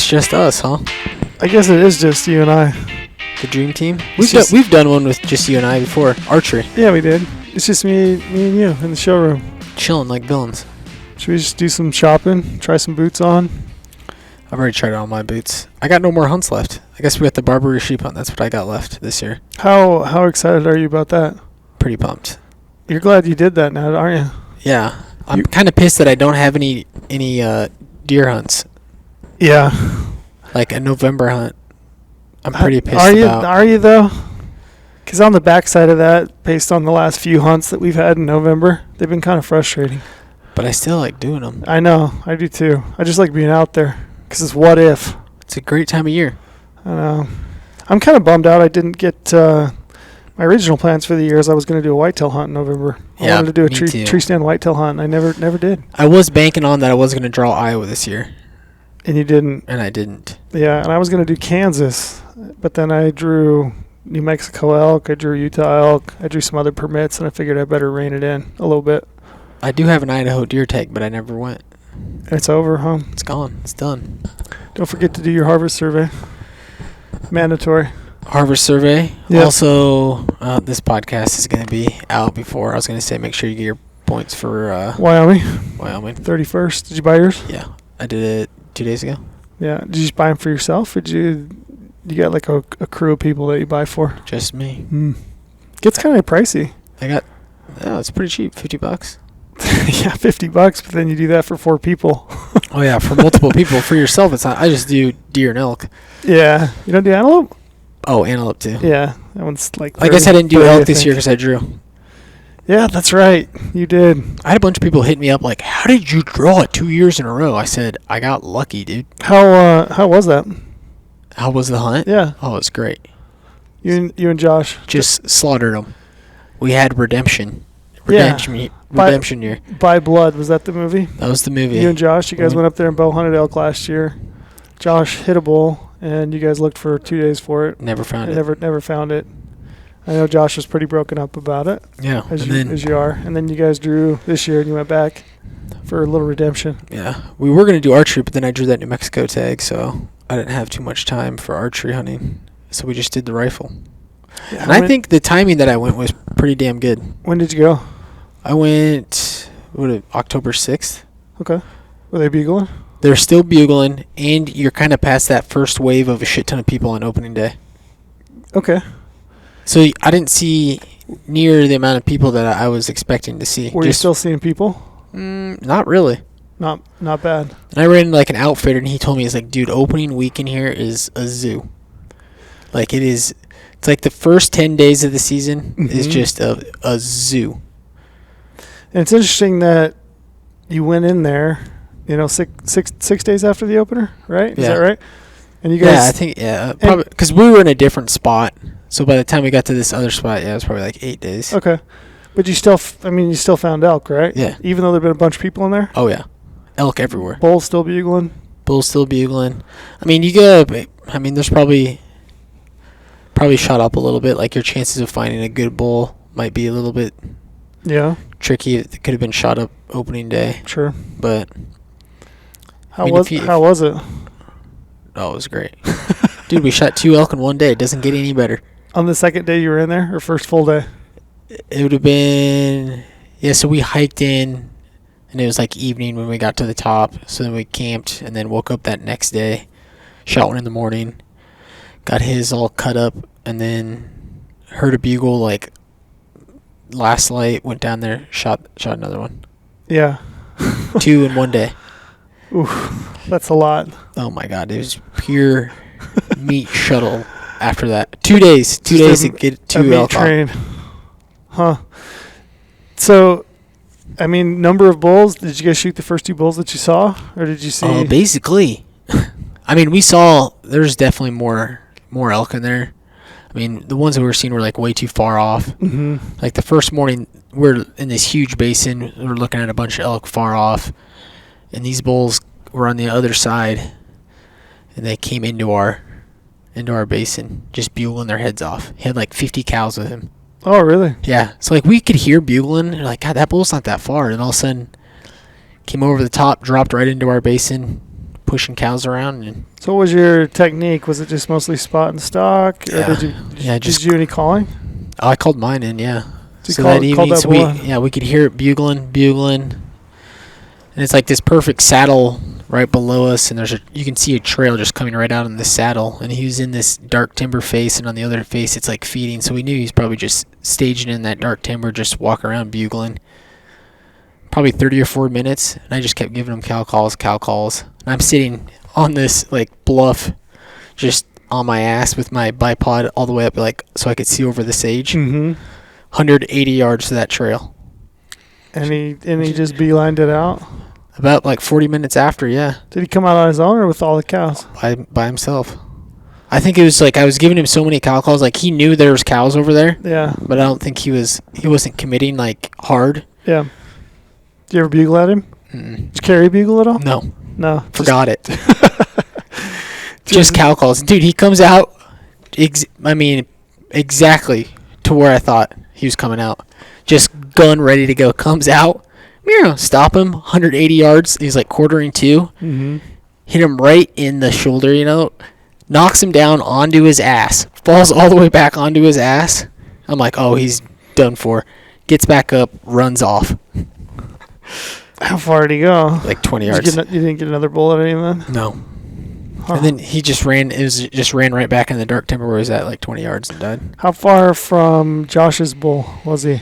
It's just us, huh? I guess it is just you and I. The dream team. We've done one with just you and I before. Archery. Yeah, we did. It's just me and you in the showroom. Chilling like villains. Should we just do some shopping? Try some boots on? I've already tried on my boots. I got no more hunts left. I guess we got the Barbary sheep hunt. That's what I got left this year. How excited are you about that? Pretty pumped. You're glad you did that now, aren't you? Yeah. I'm kind of pissed that I don't have any deer hunts. Yeah. Like a November hunt. I'm pretty pissed about. Are you though? Because on the backside of that, based on the last few hunts that we've had in November, they've been kind of frustrating. But I still like doing them. I know. I do too. I just like being out there. Because it's what if. It's a great time of year. I know. I'm kind of bummed out I didn't get my original plans for the year is I was going to do a whitetail hunt in November. I wanted to do a tree stand whitetail hunt. I never did. I was banking on that I was going to draw Iowa this year. And you didn't. And I didn't. Yeah, and I was going to do Kansas. But then I drew New Mexico elk. I drew Utah elk. I drew some other permits, and I figured I better rein it in a little bit. I do have an Idaho deer tag, but I never went. It's over, huh? It's gone. It's done. Don't forget to do your harvest survey. Mandatory. Harvest survey. Yep. Also, this podcast is going to be out before. I was going to say make sure you get your points for Wyoming. 31st. Did you buy yours? Yeah. I did it 2 days ago. Yeah. Did you just buy them for yourself, or did you got like a crew of people that you buy for? Just me. Gets kind of pricey. It's pretty cheap. $50. Yeah, $50, but then you do that for 4 people. Oh yeah, for multiple people. For yourself, it's not. I just do deer and elk. Yeah, you don't do antelope? Oh, antelope too. Yeah, that one's like. I guess I didn't do elk this year because I drew. Yeah, that's right. You did. I had a bunch of people hit me up like, "How did you draw it 2 years in a row?" I said, "I got lucky, dude." How was that? How was the hunt? Yeah. Oh, it was great. You and Josh just slaughtered them. We had redemption. Redemption year. By Blood, was that the movie? That was the movie. You and Josh, you guys went up there and bow hunted elk last year. Josh hit a bull, and you guys looked for 2 days for it. Never found it. Never found it. I know Josh was pretty broken up about it. Yeah. As you are. And then you guys drew this year, and you went back for a little redemption. Yeah. We were going to do archery, but then I drew that New Mexico tag, so I didn't have too much time for archery hunting. So we just did the rifle. Yeah, and I think the timing that I went was pretty damn good. When did you go? I went, October 6th. Okay. Were they bugling? They're still bugling, and you're kind of past that first wave of a shit ton of people on opening day. Okay. So I didn't see near the amount of people that I was expecting to see. Were you still seeing people? Not really. Not bad. And I ran like an outfitter, and he told me, he's like, dude, opening week in here is a zoo. Like it is, it's like the first 10 days of the season is just a zoo. And it's interesting that you went in there, 6 days after the opener, right? Is that right? And you guys? Yeah, I think probably because we were in a different spot. So by the time we got to this other spot, it was probably like 8 days. Okay, but you still found elk, right? Yeah. Even though there've been a bunch of people in there. Oh yeah, elk everywhere. Bulls still bugling. I mean, there's probably shot up a little bit. Like your chances of finding a good bull might be a little bit. Yeah. Tricky. It could have been shot up opening day. Sure. But how was it? Oh, it was great. Dude, we shot 2 elk in one day. It doesn't get any better. On the second day you were in there, or first full day? It would have been, so we hiked in, and it was like evening when we got to the top. So then we camped, and then woke up that next day, shot one in the morning, got his all cut up, and then heard a bugle like last light, went down there, shot another one. Yeah. 2 in one day. Oof, that's a lot. Oh my God, it was pure meat shuttle after that. 2 days. 2 days to get 2 elk train. Huh. So, I mean, number of bulls, did you guys shoot the first 2 bulls that you saw? Or did you see? Basically. I mean, there's definitely more elk in there. I mean, the ones that we were seeing were like way too far off. Mm-hmm. Like the first morning, we're in this huge basin. We're looking at a bunch of elk far off. And these bulls were on the other side. And they came into our basin, just bugling their heads off. He had like 50 cows with him. Oh, really? Yeah. So like we could hear bugling. And like, God, that bull's not that far. And all of a sudden, came over the top, dropped right into our basin, pushing cows around. And so what was your technique? Was it just mostly spot and stock? Or did you do any calling? Oh, I called mine in, yeah. So that evening, we could hear it bugling. And it's like this perfect saddle right below us, and you can see a trail just coming right out in the saddle, and he was in this dark timber face, and on the other face it's like feeding, so we knew he's probably just staging in that dark timber, just walk around bugling. Probably 30 or 40 minutes, and I just kept giving him cow calls. And I'm sitting on this like bluff, just on my ass with my bipod all the way up, like so I could see over the sage. 180 yards to that trail. And he just beelined it out? About like 40 minutes after, yeah. Did he come out on his own or with all the cows? By himself. I think it was like I was giving him so many cow calls, like he knew there was cows over there. Yeah. But I don't think he wasn't committing like hard. Yeah. Did you ever bugle at him? Did you carry bugle at all? No. Forgot it. Just cow calls. Dude, he comes out, exactly to where I thought he was coming out. Just gun ready to go. Comes out. Stop him. 180 yards. He's like quartering two. Hit him right in the shoulder, knocks him down onto his ass. Falls all the way back onto his ass. I'm like, oh, he's done for. Gets back up, runs off. How far did he go? Like 20 yards. You didn't get another bullet at him then? No. Huh. And then he just ran right back in the dark timber where he was at, like 20 yards, and died. How far from Josh's bull was he?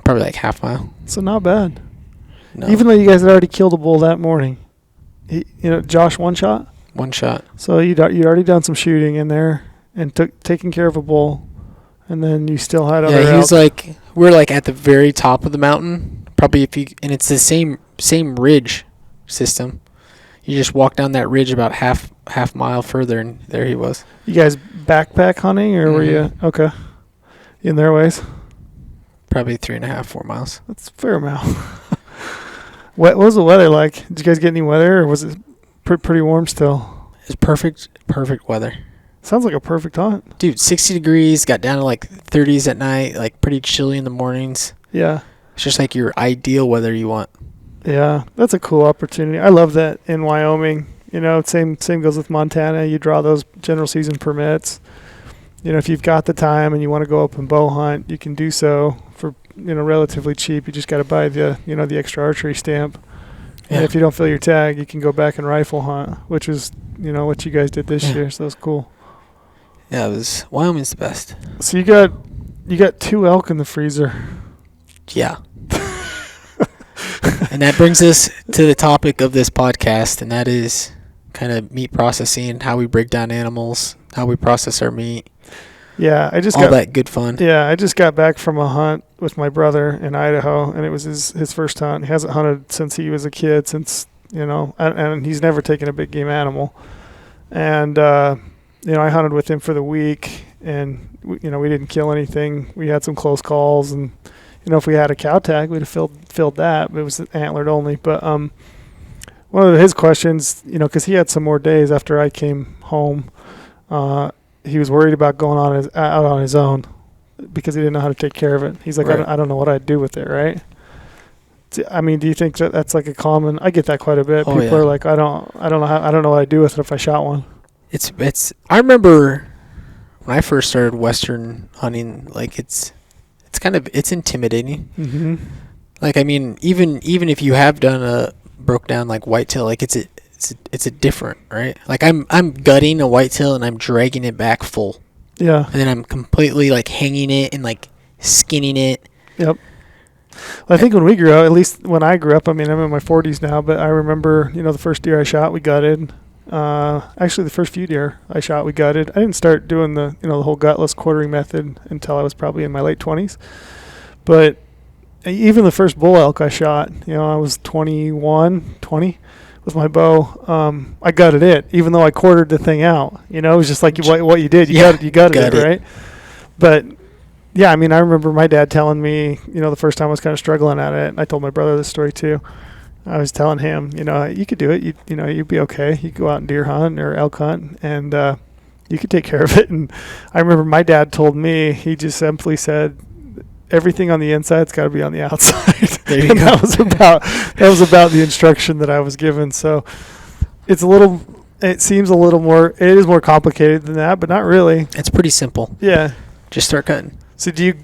Probably like half mile. So not bad. No. Even though you guys had already killed a bull that morning. Josh one shot? One shot. So you'd already done some shooting in there and taking care of a bull, and then you still had other. Yeah, he was like, we're like at the very top of the mountain. Probably and it's the same ridge system. You just walk down that ridge about half mile further, and there he was. You guys backpack hunting, or were you okay in their ways? Probably 3.5, 4 miles. That's a fair amount. What was the weather like? Did you guys get any weather, or was it pretty warm still? It was perfect weather. Sounds like a perfect hunt. Dude, 60 degrees, got down to like 30s at night, like pretty chilly in the mornings. Yeah. It's just like your ideal weather you want. Yeah, that's a cool opportunity. I love that in Wyoming. Same goes with Montana. You draw those general season permits. If you've got the time and you want to go up and bow hunt, you can do so for relatively cheap. You just got to buy the the extra archery stamp. Yeah. And if you don't fill your tag, you can go back and rifle hunt, which is what you guys did this year. So that's cool. Yeah, Wyoming's the best. So you got 2 elk in the freezer. Yeah. And that brings us to the topic of this podcast, and that is kind of meat processing, how we break down animals, how we process our meat. Yeah, that good fun. Yeah, I just got back from a hunt with my brother in Idaho, and it was his first hunt. He hasn't hunted since he was a kid, and he's never taken a big game animal. And I hunted with him for the week, and we didn't kill anything. We had some close calls, and if we had a cow tag, we'd have filled that. But it was antlered only. But one of his questions, because he had some more days after I came home, he was worried about going out on his own because he didn't know how to take care of it. He's like, right. I don't know what I'd do with it, right? I mean, do you think that's like a common? I get that quite a bit. People are like, I don't know what I'd do with it if I shot one. I remember when I first started Western hunting, like it's intimidating. Mm-hmm. Like, I mean, even if you have broke down like whitetail, like it's a different, right? Like I'm gutting a whitetail and I'm dragging it back full. Yeah. And then I'm completely like hanging it and like skinning it. Yep. Well, I think when we grew up, at least when I grew up, I mean, I'm in my 40s now, but I remember, the first deer I shot, we gutted. Actually, the first few deer I shot, we gutted. I didn't start doing the whole gutless quartering method until I was probably in my late 20s. But even the first bull elk I shot, I was 20 with my bow. I gutted it, even though I quartered the thing out. It was just like what you did. You gutted it, right? But yeah, I mean, I remember my dad telling me, the first time I was kind of struggling at it. I told my brother this story too. I was telling him, you could do it. You'd be okay. You could go out and deer hunt or elk hunt, and you could take care of it. And I remember my dad told me, he just simply said, everything on the inside's got to be on the outside. There you and go. that was about the instruction that I was given. So it seems a little more, it is more complicated than that, but not really. It's pretty simple. Yeah. Just start cutting. So do you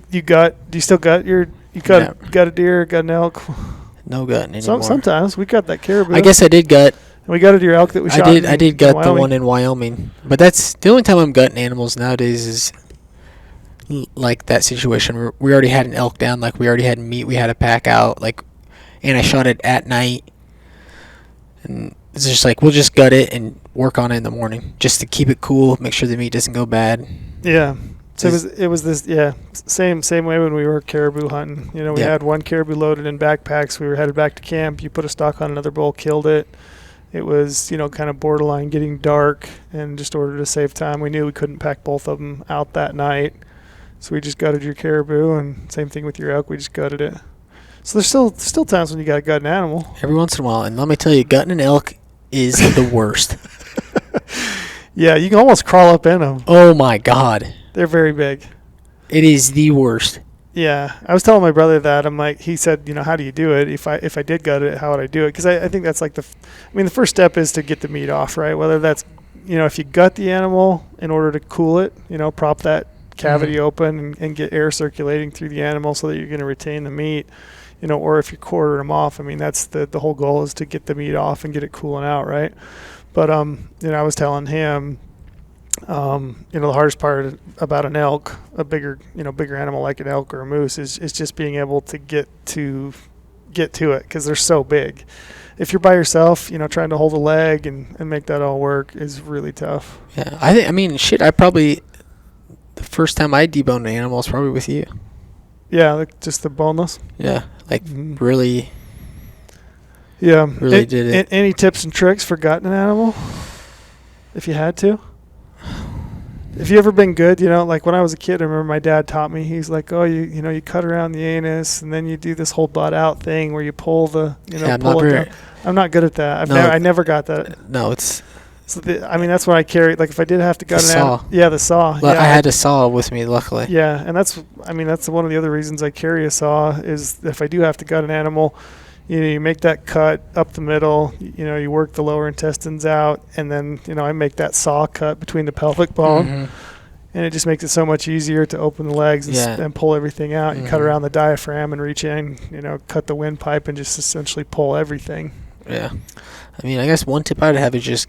still got got a deer, got an elk? No gutting anymore. Sometimes we got that caribou. I guess I did gut. And we got a deer elk that we shot. I did gut the one in Wyoming, but that's the only time I'm gutting animals nowadays is like that situation where we already had an elk down, like we already had meat we had to pack out, like, and I shot it at night, and it's just like we'll just gut it and work on it in the morning just to keep it cool, make sure the meat doesn't go bad. Yeah. So it was this same way when we were caribou hunting. You know, we had one caribou loaded in backpacks. We were headed back to camp. You put a stock on another bull, killed it. It was, kind of borderline getting dark, and just ordered to save time. We knew we couldn't pack both of them out that night, so we just gutted your caribou, and same thing with your elk. We just gutted it. So there's still times when you got to gut an animal. Every once in a while, and let me tell you, gutting an elk is the worst. Yeah, you can almost crawl up in them. Oh my God. They're very big. It is the worst. Yeah, I was telling my brother that. I'm like, he said, how do you do it? If I did gut it, how would I do it? Because I think that's like the first step is to get the meat off, right? Whether that's, if you gut the animal in order to cool it, prop that cavity open and get air circulating through the animal so that you're going to retain the meat, or if you quarter them off. I mean, that's the whole goal is to get the meat off and get it cooling out, right? But, I was telling him, the hardest part about an elk, a bigger animal like an elk or a moose is just being able to get to it because they're so big. If you're by yourself, trying to hold a leg and make that all work is really tough. Yeah, the first time I deboned an animal was probably with you. Yeah, like just the boneless. Yeah, really. Yeah, really did it. Any tips and tricks for gutting an animal, if you had to? Have you ever been good? Like when I was a kid, I remember my dad taught me. He's like, "Oh, you cut around the anus, and then you do this whole butt out thing where you pull the, pull it down." I'm not good at that. I never got that. No, it's. So that's what I carry. Like if I did have to gut an animal, the saw. Well, I had a saw with me, luckily. Yeah, and that's one of the other reasons I carry a saw is if I do have to gut an animal. You make that cut up the middle, you work the lower intestines out, and then, I make that saw cut between the pelvic bone, and it just makes it so much easier to open the legs and pull everything out. You cut around the diaphragm and reach in, cut the windpipe and just essentially pull everything. Yeah. I guess one tip I'd have is just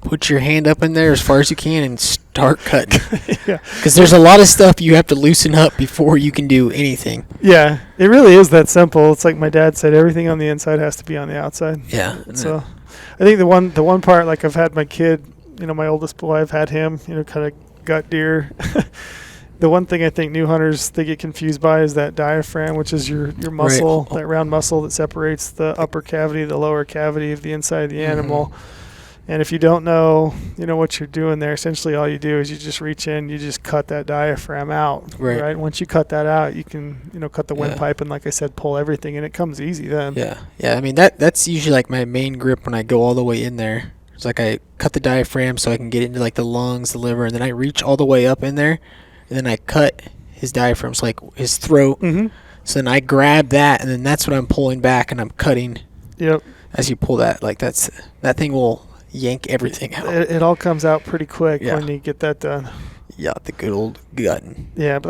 put your hand up in there as far as you can and start cutting. Yeah. Because there's a lot of stuff you have to loosen up before you can do anything. Yeah, it really is that simple. It's like my dad said, everything on the inside has to be on the outside. Yeah. So I think the one part, like I've had my kid, my oldest boy, I've had him, kind of gut deer. The one thing I think new hunters, they get confused by is that diaphragm, which is your muscle, that round muscle that separates the upper cavity, the lower cavity of the inside of the animal. And if you don't know, what you're doing there, essentially all you do is you just reach in, you just cut that diaphragm out. Right? Once you cut that out, you can, cut the windpipe and, like I said, pull everything, and it comes easy then. Yeah. Yeah. That's usually like my main grip when I go all the way in there. It's like I cut the diaphragm so I can get into like the lungs, the liver, and then I reach all the way up in there, and then I cut his diaphragm, so like his throat. So then I grab that, and then that's what I'm pulling back, and I'm cutting. Yep. As you pull that, like that thing will yank everything out. It all comes out pretty quick when you get that done. Yeah, the good old gutting. Yeah, but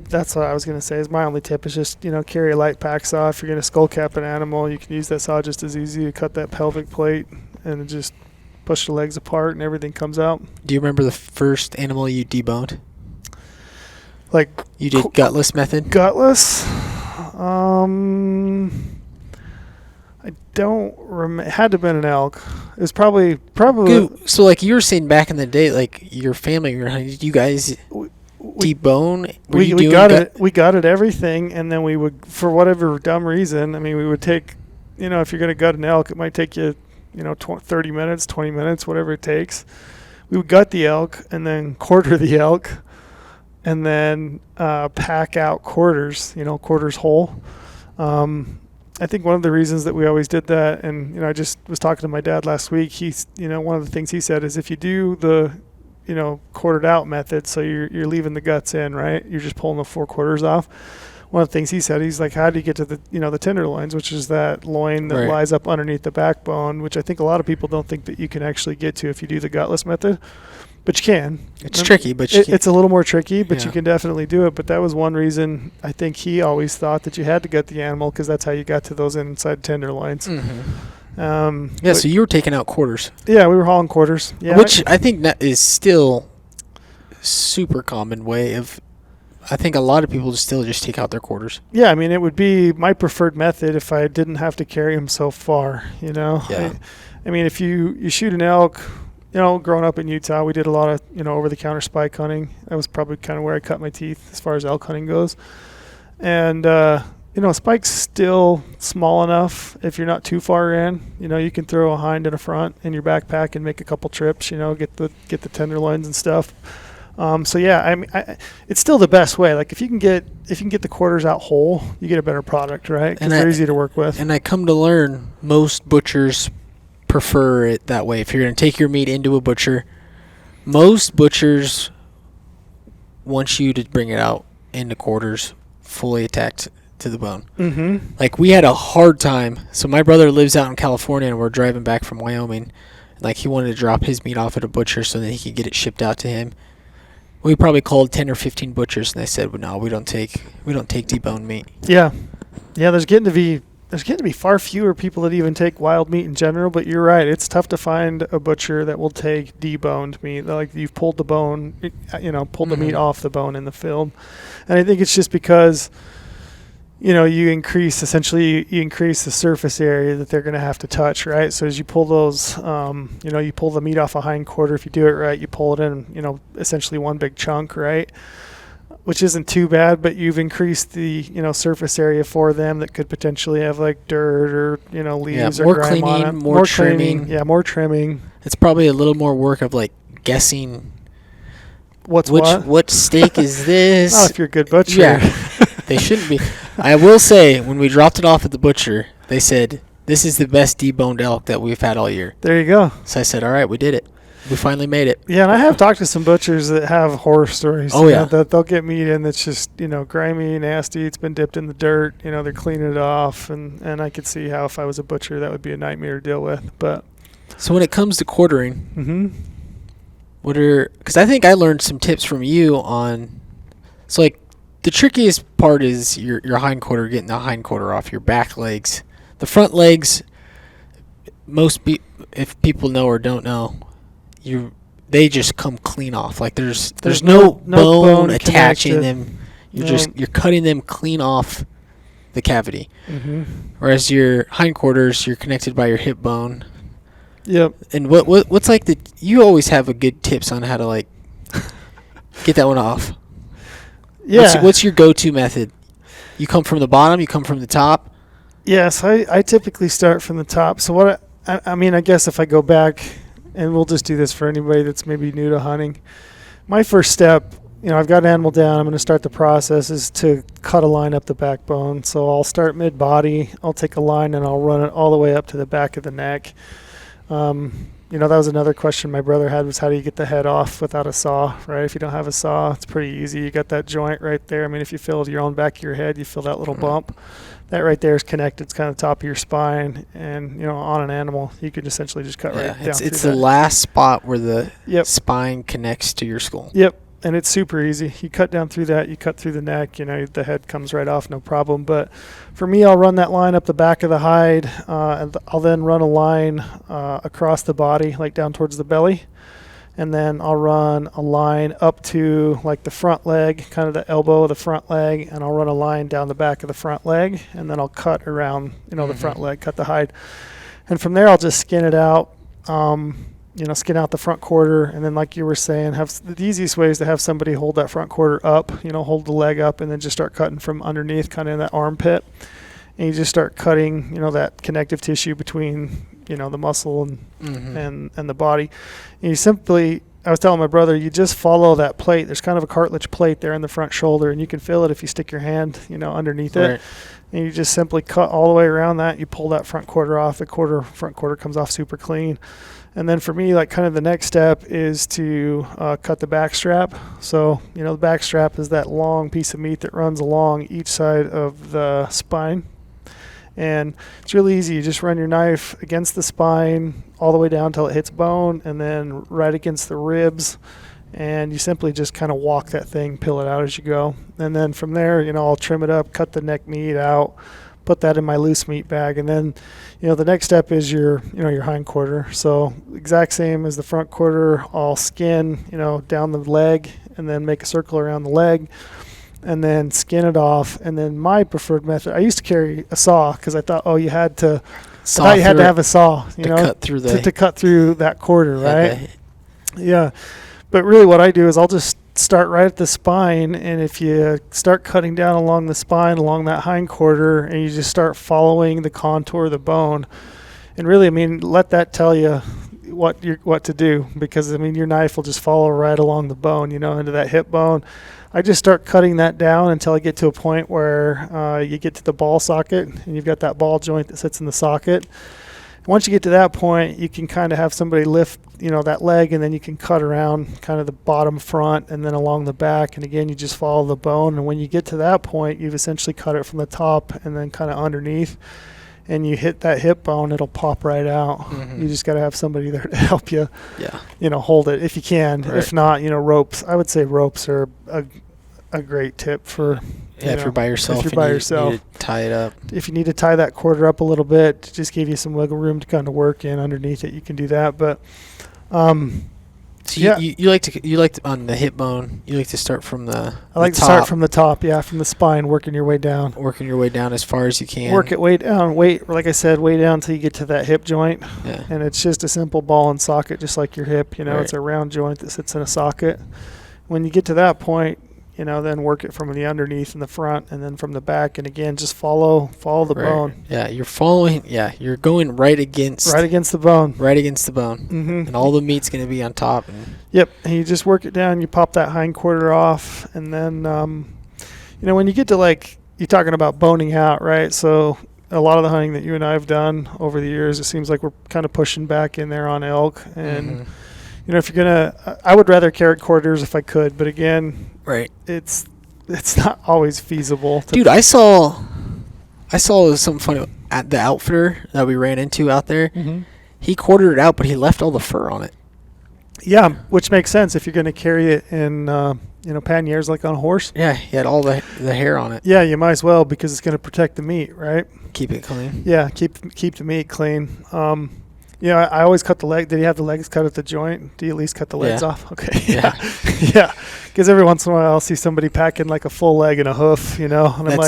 that's what I was gonna say. Is my only tip is just carry a light pack saw. If you're gonna skull cap an animal, you can use that saw just as easy. You cut that pelvic plate and just push the legs apart, and everything comes out. Do you remember the first animal you deboned? Like you did gutless method? Gutless. I don't remember. It had to have been an elk. It was probably. So, like you were saying back in the day, like your family, did you guys debone? We gutted everything, and then we would, for whatever dumb reason, we would take, if you're going to gut an elk, it might take you, 30 minutes, 20 minutes, whatever it takes. We would gut the elk and then quarter the elk, and then pack out quarters, quarters whole. I think one of the reasons that we always did that, and I just was talking to my dad last week. He's, one of the things he said is if you do quartered out method. So you're leaving the guts in, right? You're just pulling the 4/4 off. One of the things he said, he's like, how do you get to the the tenderloins, which is that loin that lies up underneath the backbone, which I think a lot of people don't think that you can actually get to if you do the gutless method. But you can. It's tricky, but it's a little more tricky, but you can definitely do it. But that was one reason I think he always thought that you had to gut the animal, because that's how you got to those inside tenderloins. Mm-hmm. So you were taking out quarters. Yeah, we were hauling quarters. Yeah, which I think that is still super common way of. I think a lot of people still just take out their quarters. Yeah, I mean, it would be my preferred method if I didn't have to carry them so far. Yeah. I mean, if you shoot an elk. Growing up in Utah, we did a lot of, over-the-counter spike hunting. That was probably kind of where I cut my teeth as far as elk hunting goes. And, spike's still small enough if you're not too far in. You can throw a hind and a front in your backpack and make a couple trips, get the tenderloins and stuff. It's still the best way. Like if you can get the quarters out whole, you get a better product, right? Because they're easy to work with. And I come to learn most butchers prefer it that way. If you're going to take your meat into a butcher, most butchers want you to bring it out into quarters, fully attacked to the bone. Mm-hmm. Like we had a hard time. So my brother lives out in California, and we're driving back from Wyoming. Like he wanted to drop his meat off at a butcher so that he could get it shipped out to him. We probably called 10 or 15 butchers, and they said, "Well, no, we don't take deboned meat." Yeah. There's getting to be far fewer people that even take wild meat in general, but you're right. It's tough to find a butcher that will take deboned meat. Like you've pulled the bone, pulled the meat off the bone in the field. And I think it's just because, you increase the surface area that they're going to have to touch, right? So as you pull those, you pull the meat off a hind quarter. If you do it right, you pull it in, essentially one big chunk, right? Which isn't too bad, but you've increased the surface area for them that could potentially have like dirt or leaves or grime on it. More trimming. Yeah, more trimming. It's probably a little more work of like guessing what steak is this. Not if you're a good butcher. Yeah, they shouldn't be. I will say when we dropped it off at the butcher, they said this is the best deboned elk that we've had all year. There you go. So I said, all right, we did it. We finally made it. Yeah, and I have talked to some butchers that have horror stories. Oh, yeah. That they'll get meat in that's just, grimy, nasty. It's been dipped in the dirt. They're cleaning it off. And I could see how if I was a butcher, that would be a nightmare to deal with. But so when it comes to quartering, mm-hmm. Because I think I learned some tips from you on, so like the trickiest part is your hind quarter, getting the hind quarter off your back legs. The front legs, if people know or don't know, they just come clean off. Like there's no bone attaching them. You're cutting them clean off the cavity. Mm-hmm. Whereas your hindquarters, you're connected by your hip bone. Yep. And what's like you always have a good tips on how to like get that one off. Yeah. What's your go-to method? You come from the bottom. You come from the top. Yes, I typically start from the top. So what I guess if I go back. And we'll just do this for anybody that's maybe new to hunting. My first step, I've got an animal down. I'm going to start the process is to cut a line up the backbone. So I'll start mid-body. I'll take a line and I'll run it all the way up to the back of the neck. That was another question my brother had was how do you get the head off without a saw, right? If you don't have a saw, it's pretty easy. You got that joint right there. I mean, if you feel your own back of your head, you feel that little bump. That right there is connected. It's kind of the top of your spine. And, on an animal, you could essentially just cut right down it's the last spot where the spine connects to your skull. Yep. And it's super easy. You cut down through that. You cut through the neck. The head comes right off, no problem. But for me, I'll run that line up the back of the hide. And I'll then run a line across the body, like down towards the belly. And then I'll run a line up to like the front leg, kind of the elbow of the front leg, and I'll run a line down the back of the front leg, and then I'll cut around, the front leg, cut the hide. And from there, I'll just skin it out, skin out the front quarter, and then like you were saying, the easiest way is to have somebody hold that front quarter up, hold the leg up, and then just start cutting from underneath, kind of in that armpit. And you just start cutting, that connective tissue between, the muscle and the body. And you simply, I was telling my brother, you just follow that plate. There's kind of a cartilage plate there in the front shoulder, and you can feel it if you stick your hand, underneath it. And you just simply cut all the way around that. You pull that front quarter off. The front quarter comes off super clean. And then for me, like kind of the next step is to cut the back strap. So, the back strap is that long piece of meat that runs along each side of the spine. And it's really easy. You just run your knife against the spine all the way down until it hits bone, and then right against the ribs. And you simply just kind of walk that thing, peel it out as you go. And then from there, I'll trim it up, cut the neck meat out, put that in my loose meat bag. And then, the next step is your hind quarter. So exact same as the front quarter, I'll skin, down the leg and then make a circle around the leg and then skin it off. And then my preferred method, I used to carry a saw because I thought, you had to have a saw, to cut through that quarter, right? Yeah. But really what I do is I'll just start right at the spine, and if you start cutting down along the spine, along that hind quarter, and you just start following the contour of the bone, and really, let that tell you what to do, because, your knife will just follow right along the bone, into that hip bone. I just start cutting that down until I get to a point where you get to the ball socket, and you've got that ball joint that sits in the socket. Once you get to that point, you can kind of have somebody lift, that leg, and then you can cut around kind of the bottom front and then along the back. And again, you just follow the bone. And when you get to that point, you've essentially cut it from the top and then kind of underneath. And you hit that hip bone, it'll pop right out. Mm-hmm. You just got to have somebody there to help you, hold it if you can. Right. If not, ropes. I would say ropes are a great tip for... if you're by yourself. If you need to tie it up. If you need to tie that quarter up a little bit, to just give you some wiggle room to kind of work in underneath it, you can do that. But, you like to on the hip bone. You like to start from the. I like to start from the top, from the spine, working your way down. Working your way down as far as you can. Work it way down. Like I said, way down until you get to that hip joint. Yeah. And it's just a simple ball and socket, just like your hip. Right. It's a round joint that sits in a socket. When you get to that point, then work it from the underneath and the front, and then from the back, and again, just follow the bone. Yeah, you're following. Yeah, you're going right against the bone. Right against the bone, mm-hmm. And all the meat's going to be on top. Yep, and you just work it down. You pop that hind quarter off, and then, when you get to you're talking about boning out, right? So a lot of the hunting that you and I have done over the years, it seems like we're kind of pushing back in there on elk, and. Mm-hmm. If you're gonna, I would rather carrot quarters if I could, but again, right, it's not always feasible. Dude, I saw something funny at the outfitter that we ran into out there. Mm-hmm. He quartered it out, but he left all the fur on it. Yeah, which makes sense if you're gonna carry it in, panniers like on a horse. Yeah, he had all the hair on it. Yeah, you might as well, because it's gonna protect the meat, right? Keep it clean. Yeah, keep the meat clean. I always cut the leg. Did he have the legs cut at the joint? Do you at least cut the legs off? Okay. Yeah. Yeah. Because every once in a while I'll see somebody packing like a full leg and a hoof, and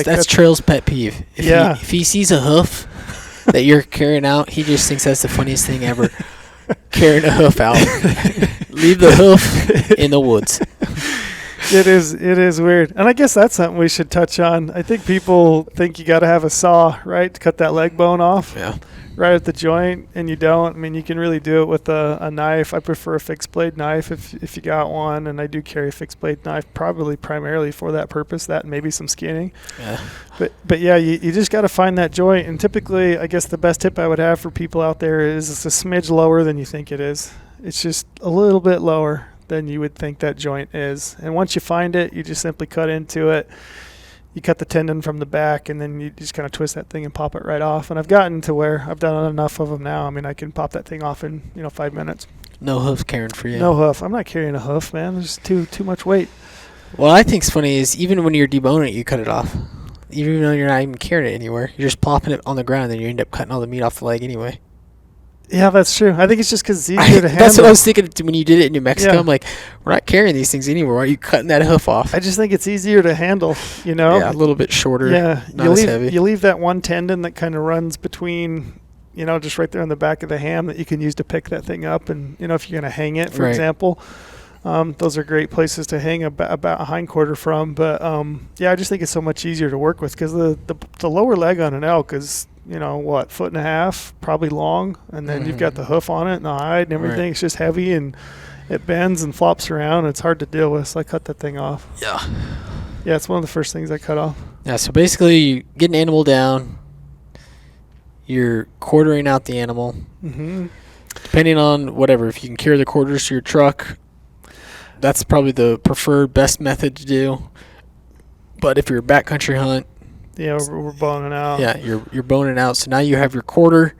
that's Trail's pet peeve. If he sees a hoof that you're carrying out, he just thinks that's the funniest thing ever. Carrying a hoof out. Leave the hoof in the woods. It is weird. And I guess that's something we should touch on. I think people think you got to have a saw, right, to cut that leg bone off. Yeah. Right at the joint, and you don't. You can really do it with a knife. I prefer a fixed blade knife if you got one, and I do carry a fixed blade knife primarily for that purpose, that and maybe some skinning. Yeah. But yeah, you just got to find that joint, and typically, I guess the best tip I would have for people out there is it's a smidge lower than you think it is. It's just a little bit lower than you would think that joint is, and once you find it, you just simply cut into it. You cut the tendon from the back, and then you just kind of twist that thing and pop it right off. And I've gotten to where I've done enough of them now. I can pop that thing off in 5 minutes. No hoof carrying for you. No hoof. I'm not carrying a hoof, man. There's too much weight. What I think's funny is even when you're deboning it, you cut it off. Even though you're not even carrying it anywhere, you're just plopping it on the ground, and then you end up cutting all the meat off the leg anyway. Yeah, that's true. I think it's just because it's easier to handle. That's what I was thinking when you did it in New Mexico. Yeah. I'm like, we're not carrying these things anywhere. Why are you cutting that hoof off? I just think it's easier to handle, Yeah, a little bit shorter. Yeah, not as heavy. You leave that one tendon that kind of runs between, just right there on the back of the ham that you can use to pick that thing up. And, if you're going to hang it, for example, those are great places to hang about a hind quarter from. But, I just think it's so much easier to work with because the lower leg on an elk is, foot and a half, probably long, and then you've got the hoof on it and the hide and everything. Right. It's just heavy, and It bends and flops around. It's hard to deal with, so I cut that thing off. Yeah. Yeah, it's one of the first things I cut off. Yeah, so basically you get an animal down. You're quartering out the animal. Mm-hmm. Depending on whatever, if you can carry the quarters to your truck, that's probably the preferred best method to do. But if you're a backcountry hunt, yeah, we're boning out. Yeah, you're boning out. So now you have your quarter.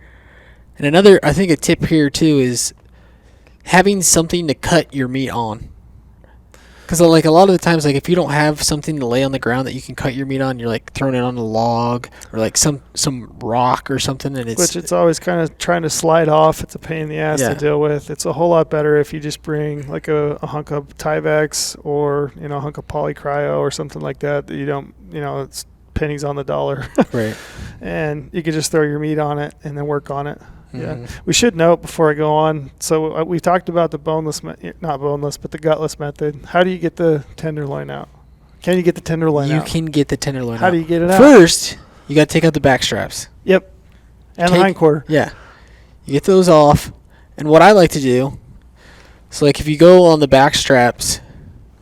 And another, I think a tip here too is having something to cut your meat on. Because like a lot of the times, like if you don't have something to lay on the ground that you can cut your meat on, you're like throwing it on a log or like some rock or something, and it's always kind of trying to slide off. It's a pain in the ass to deal with. It's a whole lot better if you just bring like a hunk of Tyvek or a hunk of polycryo or something like that. That you don't, it's pennies on the dollar. Right. And you can just throw your meat on it and then work on it. Mm-hmm. Yeah, we should note before I go on. So we talked about the not boneless, but the gutless method. How do you get the tenderloin out? Can you get the tenderloin out? You can get the tenderloin out. How do you get it out? First, you got to take out the back straps. Yep, and the hind quarter. Yeah, you get those off. And what I like to do, so like if you go on the back straps,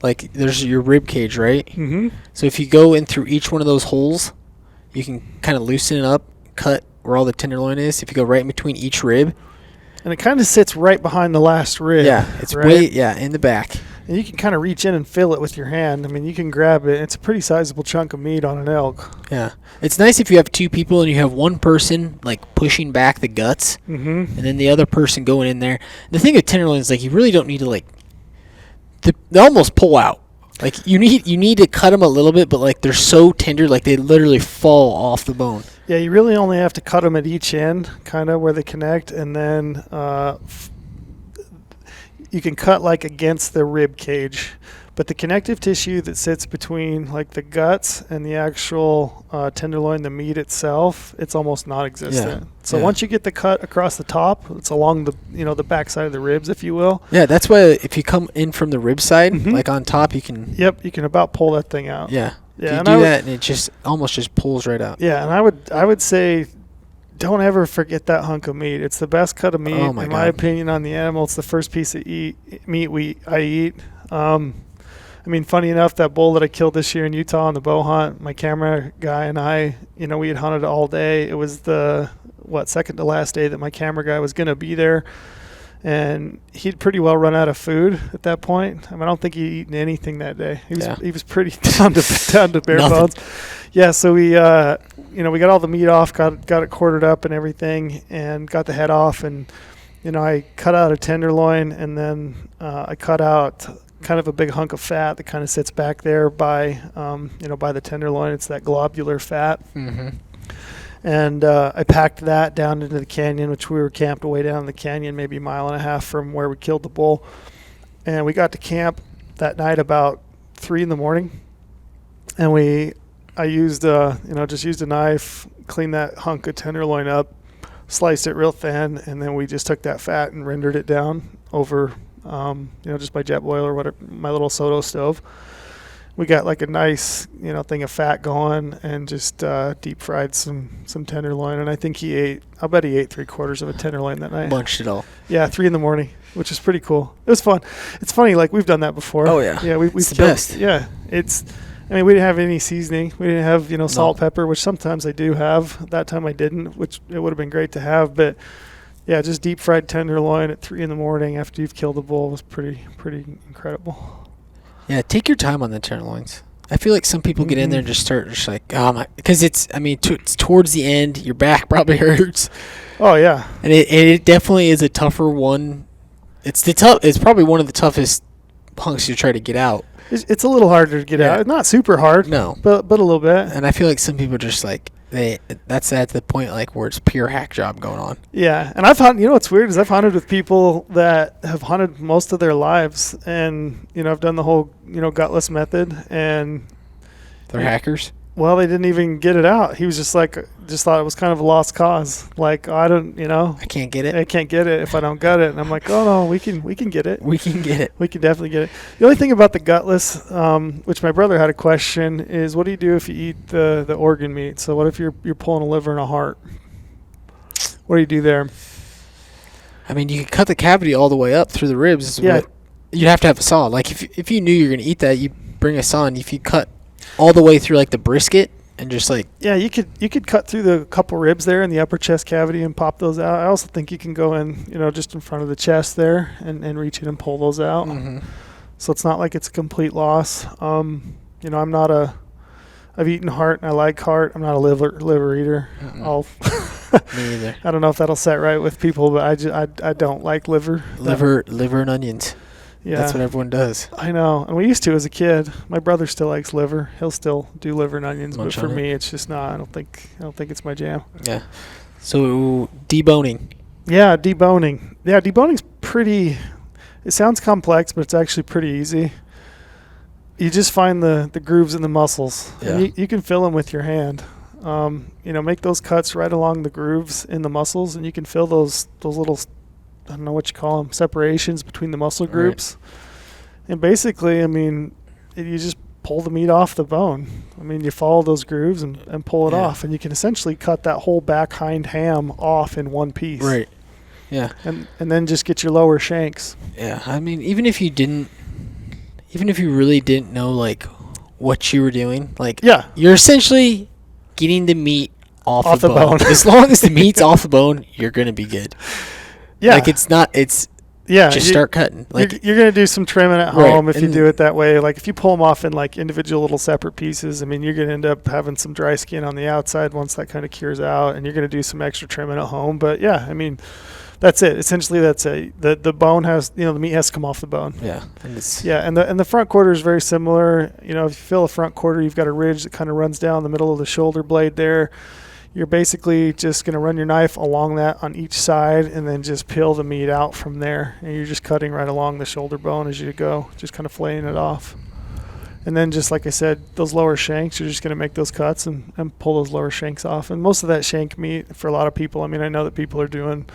like there's your rib cage, right? Mm-hmm. So if you go in through each one of those holes, you can kind of loosen it up, cut where all the tenderloin is. If you go right in between each rib, and it kind of sits right behind the last rib. Yeah, it's right? in the back. And you can kind of reach in and feel it with your hand. I mean, you can grab it. It's a pretty sizable chunk of meat on an elk. Yeah, it's nice if you have two people and you have one person like pushing back the guts, mm-hmm. and then the other person going in there. The thing with tenderloin is like you really don't need to they almost pull out. Like you need to cut them a little bit, but like they're so tender, like they literally fall off the bone. Yeah, you really only have to cut them at each end, kind of where they connect, and then you can cut like against the rib cage. But the connective tissue that sits between like the guts and the actual tenderloin, the meat itself, it's almost non-existent. Yeah. So once you get the cut across the top, it's along the the back side of the ribs, if you will. Yeah, that's why if you come in from the rib side, mm-hmm. like on top, you can. Yep, you can about pull that thing out. Yeah. Yeah, you and do that, and it just almost pulls right out. Yeah, and I would say, don't ever forget that hunk of meat. It's the best cut of meat, in my opinion, on the animal. It's the first piece of meat I eat. I mean, funny enough, that bull that I killed this year in Utah on the bow hunt, my camera guy and I, we had hunted all day. It was the second to last day that my camera guy was going to be there. And he'd pretty well run out of food at that point. I mean, I don't think he'd eaten anything that day. He was pretty down to bare bones. Yeah, so we we got all the meat off, got it quartered up and everything, and got the head off. And I cut out a tenderloin, and then I cut out kind of a big hunk of fat that kind of sits back there by by the tenderloin. It's that globular fat. Mm-hmm. And I packed that down into the canyon, which we were camped way down in the canyon, maybe a mile and a half from where we killed the bull. And we got to camp that night about 3 a.m. And I used just used a knife, cleaned that hunk of tenderloin up, sliced it real thin, and then we just took that fat and rendered it down over just by jet boil or whatever, my little Soto stove. We got like a nice, thing of fat going, and just deep fried some tenderloin. And I think I'll bet he ate 3/4 of a tenderloin that night. Munched it all. Yeah, 3 a.m, which is pretty cool. It was fun. It's funny, like we've done that before. Oh yeah. Yeah, we've the best. Yeah, we didn't have any seasoning. We didn't have, salt, pepper, which sometimes I do have. That time I didn't, which it would have been great to have. But yeah, just deep fried tenderloin at 3 a.m. after you've killed a bull was pretty incredible. Yeah, take your time on the tenderloins. I feel like some people get in there and just start like, because it's towards the end. Your back probably hurts. Oh yeah, and it definitely is a tougher one. It's probably one of the toughest hunks to try to get out. It's a little harder to get out. It's not super hard. No, but a little bit. And I feel like some people are just like that's at the point like where it's pure hack job going on. Yeah, and I've hunted. What's weird is I've hunted with people that have hunted most of their lives, and I've done the whole gutless method, and they're hackers. Well, they didn't even get it out. He was just thought it was kind of a lost cause. Like, I can't get it. I can't get it if I don't gut it. And I'm like, oh no, we can get it. We can get it. We can definitely get it. The only thing about the gutless, which my brother had a question, is what do you do if you eat the organ meat? So what if you're pulling a liver and a heart? What do you do there? I mean, you can cut the cavity all the way up through the ribs. Yeah. you'd have to have a saw. Like if you knew you were gonna eat that, you bring a saw, and if you cut all the way through like the brisket and just like you could cut through the couple ribs there in the upper chest cavity and pop those out. I also think you can go in, just in front of the chest there and reach in and pull those out. Mm-hmm. So it's not like it's a complete loss. I've eaten heart and I like heart. I'm not a liver eater. Me either. I don't know if that'll set right with people, but I don't like liver. Liver and onions. Yeah, that's what everyone does. I know, and we used to as a kid. My brother still likes liver. He'll still do liver and onions, but for me, it's just not. I don't think it's my jam. Yeah. So deboning. Yeah, deboning. Yeah, deboning's pretty. It sounds complex, but it's actually pretty easy. You just find the grooves in the muscles. Yeah. And you can fill them with your hand. Make those cuts right along the grooves in the muscles, and you can fill those little, I don't know what you call them, separations between the muscle groups. Right. And basically, you just pull the meat off the bone. You follow those grooves and pull it off, and you can essentially cut that whole back hind ham off in one piece. Right. Yeah. And then just get your lower shanks. Yeah. Even if you really didn't know like what you were doing, like you're essentially getting the meat off the bone. As long as the meat's off the bone, you're gonna be good. Yeah. Like just start cutting. Like you're gonna do some trimming at home if you do it that way. Like if you pull them off in like individual little separate pieces, you're gonna end up having some dry skin on the outside once that kind of cures out, and you're gonna do some extra trimming at home. But that's it. Essentially, that's it. The bone has, the meat has to come off the bone. Yeah. And the front quarter is very similar. If you feel a front quarter, you've got a ridge that kind of runs down the middle of the shoulder blade there. You're basically just going to run your knife along that on each side and then just peel the meat out from there. And you're just cutting right along the shoulder bone as you go, just kind of filleting it off. And then just like I said, those lower shanks, you're just going to make those cuts and pull those lower shanks off. And most of that shank meat, for a lot of people, I know that people are doing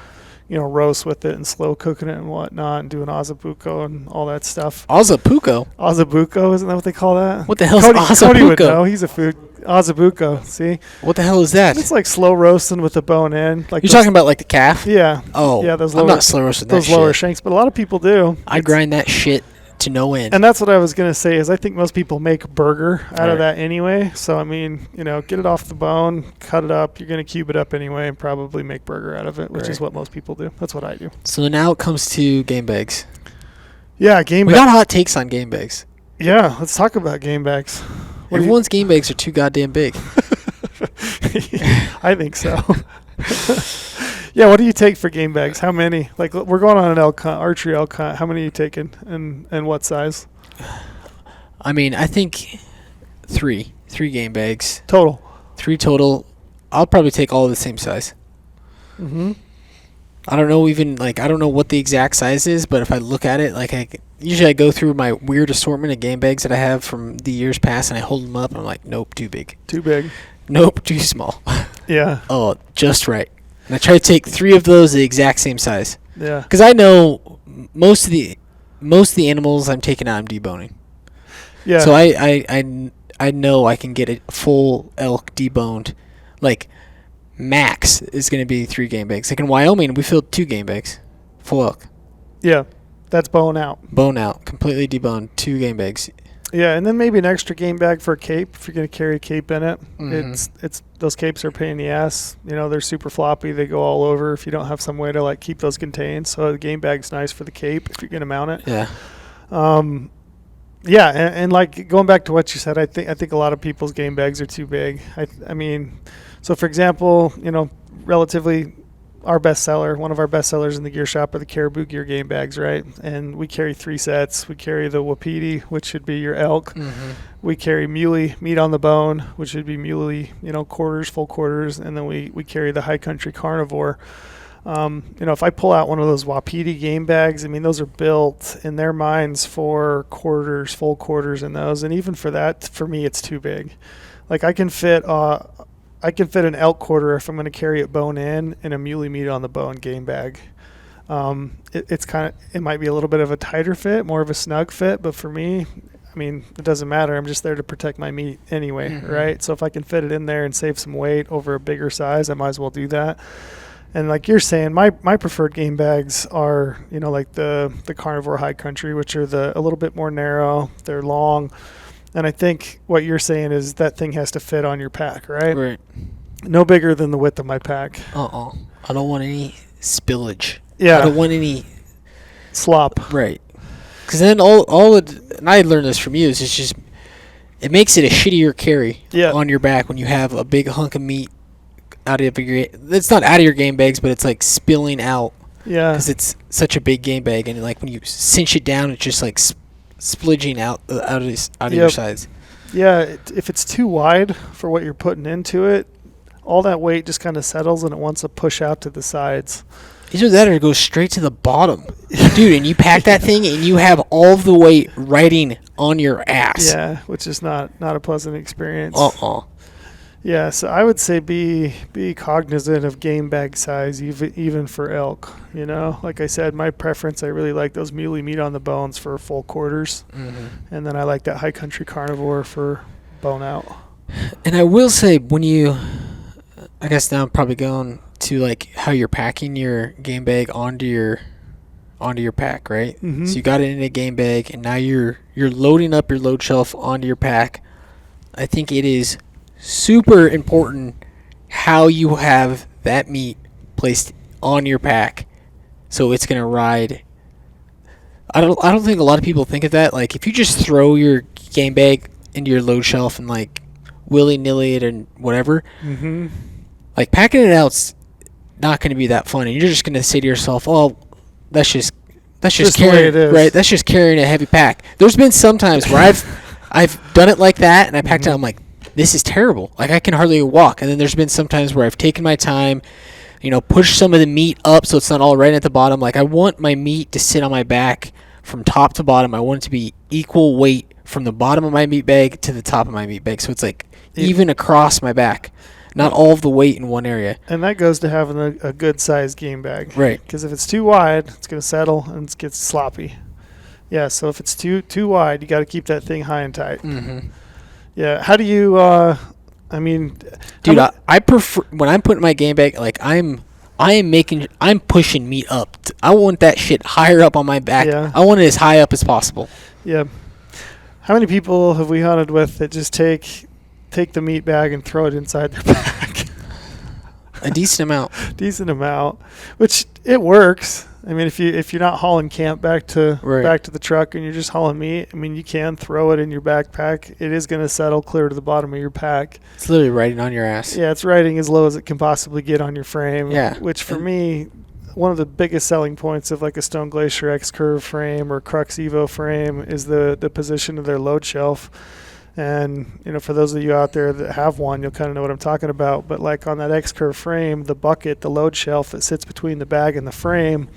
roast with it and slow cooking it and whatnot and doing azabuco and all that stuff. Azabuco? Azabuco, isn't that what they call that? What the hell is azabuco? Cody would know. He's a food. Azabuco, see? What the hell is that? It's like slow roasting with the bone in. Like you're talking about like the calf? Yeah. Oh, yeah. I'm not slow roasting that shit. Those lower shanks, but a lot of people do. I grind that shit to no end. And that's what I was going to say is I think most people make burger out of that anyway. So, get it off the bone, cut it up. You're going to cube it up anyway and probably make burger out of it, which is what most people do. That's what I do. So now it comes to game bags. Yeah, game bags. We got hot takes on game bags. Yeah, let's talk about game bags. Everyone's game bags are too goddamn big. I think so. Yeah, what do you take for game bags? How many? Like, we're going on an elk hunt, archery elk hunt. How many are you taking, and what size? I think three game bags. Total. 3 total. I'll probably take all the same size. Mm-hmm. I don't know what the exact size is, but if I look at it, usually I go through my weird assortment of game bags that I have from the years past, and I hold them up, and I'm like, nope, too big. Too big. Nope, too small. Yeah. Oh, just right. And I try to take 3 of those the exact same size. Yeah. Because I know most of the animals I'm taking out, I'm deboning. Yeah. So I know I can get a full elk deboned. Like, max is going to be 3 game bags. Like in Wyoming, we filled 2 game bags. Full elk. Yeah. That's bone out. Bone out. Completely deboned. 2 game bags. Yeah, and then maybe an extra game bag for a cape if you're going to carry a cape in it. Mm-hmm. It's those capes are a pain in the ass. They're super floppy. They go all over if you don't have some way to keep those contained. So the game bag's nice for the cape if you're going to mount it. Yeah. Yeah, and going back to what you said, I think a lot of people's game bags are too big. So for example, relatively one of our best sellers in the gear shop are the Caribou Gear game bags, right? And we carry 3 sets. We carry the Wapiti, which should be your elk. Mm-hmm. We carry muley, meat on the bone, which would be muley, quarters, full quarters, and then we carry the High Country Carnivore. If I pull out one of those Wapiti game bags, those are built in their minds for quarters, full quarters in those, and even for that, for me, it's too big. Like I can fit an elk quarter if I'm going to carry it bone in and a muley meat on the bone game bag. It might be a little bit of a tighter fit, more of a snug fit, but for me, it doesn't matter. I'm just there to protect my meat anyway, mm-hmm. right? So if I can fit it in there and save some weight over a bigger size, I might as well do that. And like you're saying, my preferred game bags are, like the Carnivore High Country, which are a little bit more narrow. They're long. And I think what you're saying is that thing has to fit on your pack, right? Right. No bigger than the width of my pack. I don't want any spillage. Yeah. I don't want any slop. Right. Because then and I learned this from you, is it's just, it makes it a shittier carry on your back when you have a big hunk of meat out of your, it's not out of your game bags, but it's like spilling out. Yeah. Because it's such a big game bag, and like when you cinch it down, it's just like splidging out of your sides. Yeah, if it's too wide for what you're putting into it, all that weight just kind of settles and it wants to push out to the sides. Either that or it goes straight to the bottom. Dude, and you pack that thing and you have all the weight riding on your ass. Yeah, which is not a pleasant experience. Yeah, so I would say be cognizant of game bag size, even for elk. Like I said, my preference, I really like those muley meat on the bones for full quarters, and then I like that High Country Carnivore for bone out. And I will say, I guess now I'm probably going to like how you're packing your game bag onto your pack, right? Mm-hmm. So you got it in a game bag, and now you're loading up your load shelf onto your pack. I think it is super important how you have that meat placed on your pack, so it's gonna ride. I don't think a lot of people think of that. Like if you just throw your game bag into your load shelf and like willy-nilly it and whatever, like packing it out's not gonna be that fun, and you're just gonna say to yourself, "Oh, that's just carrying it, right? That's just carrying a heavy pack." There's been some times where I've done it like that, and I packed out. I'm like, this is terrible. Like I can hardly walk. And then there's been some times where I've taken my time, pushed some of the meat up so it's not all right at the bottom. Like I want my meat to sit on my back from top to bottom. I want it to be equal weight from the bottom of my meat bag to the top of my meat bag. So it's like even across my back, not all of the weight in one area. And that goes to having a good sized game bag. Right. Because if it's too wide, it's going to settle and it gets sloppy. Yeah. So if it's too wide, you got to keep that thing high and tight. Mm-hmm. Yeah. How do you, dude, I prefer when I'm putting my game bag, like I'm pushing meat up. I want that shit higher up on my back. Yeah. I want it as high up as possible. Yeah. How many people have we hunted with that just take the meat bag and throw it inside their pack? A decent amount. Which it works. I mean, if you're not hauling camp back to the truck and you're just hauling meat, I mean, you can throw it in your backpack. It is going to settle clear to the bottom of your pack. It's literally riding on your ass. Yeah, it's riding as low as it can possibly get on your frame. Yeah. Which for me, one of the biggest selling points of like a Stone Glacier X-Curve frame or Crux Evo frame is the position of their load shelf. And, for those of you out there that have one, you'll kind of know what I'm talking about. But like on that X-Curve frame, the bucket, the load shelf that sits between the bag and the frame,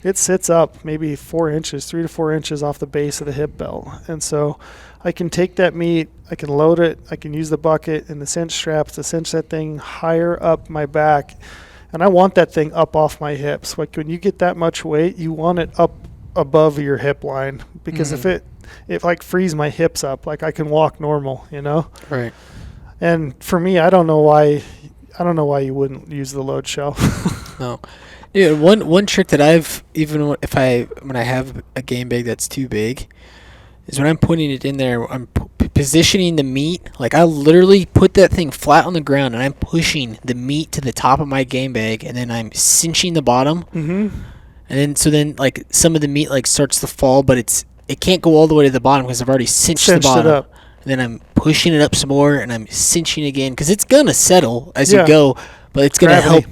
it sits up maybe 3 to 4 inches off the base of the hip belt. And so I can take that meat, I can load it, I can use the bucket and the cinch straps to cinch that thing higher up my back. And I want that thing up off my hips. Like when you get that much weight, you want it up above your hip line, because if it like frees my hips up, like I can walk normal, Right. And for me, I don't know why you wouldn't use the load shelf. No. Yeah, one trick that I've, even when I have a game bag that's too big, is when I'm putting it in there, I'm positioning the meat. Like I literally put that thing flat on the ground and I'm pushing the meat to the top of my game bag, and then I'm cinching the bottom. Mm-hmm. And then like some of the meat like starts to fall, but it can't go all the way to the bottom because I've already cinched the bottom. It up. And then I'm pushing it up some more, and I'm cinching again because it's gonna settle as you go, but it's gonna help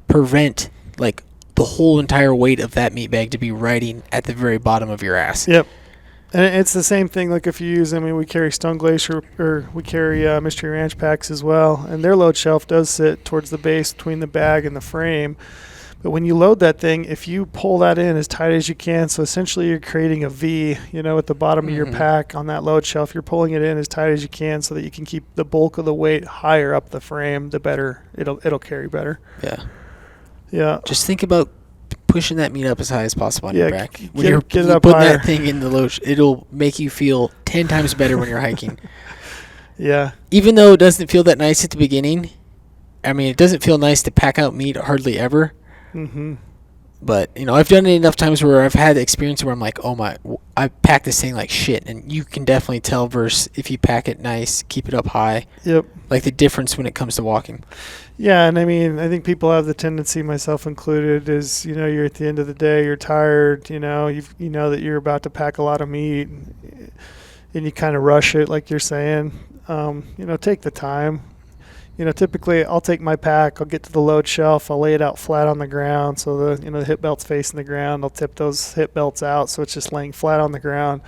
prevent like the whole entire weight of that meat bag to be riding at the very bottom of your ass. Yep. And it's the same thing. Like if you use, we carry Stone Glacier, or we carry Mystery Ranch packs as well, and their load shelf does sit towards the base between the bag and the frame. But when you load that thing, if you pull that in as tight as you can, so essentially you're creating a V, at the bottom of your pack on that load shelf, you're pulling it in as tight as you can so that you can keep the bulk of the weight higher up the frame, the better it'll carry better. Yeah. Yeah. Just think about pushing that meat up as high as possible on your back. When you're putting that thing in the load, it'll make you feel 10 times better when you're hiking. Yeah. Even though it doesn't feel that nice at the beginning, it doesn't feel nice to pack out meat hardly ever. Mm-hmm. But, I've done it enough times where I've had the experience where I'm like, oh my, I pack this thing like shit. And you can definitely tell versus if you pack it nice, keep it up high. Yep. Like the difference when it comes to walking. Yeah, and I mean, I think people have the tendency, myself included, is, you're at the end of the day, you're tired, you know that you're about to pack a lot of meat, and you kind of rush it, like you're saying. Take the time. Typically I'll take my pack, I'll get to the load shelf, I'll lay it out flat on the ground so the hip belt's facing the ground. I'll tip those hip belts out so it's just laying flat on the ground.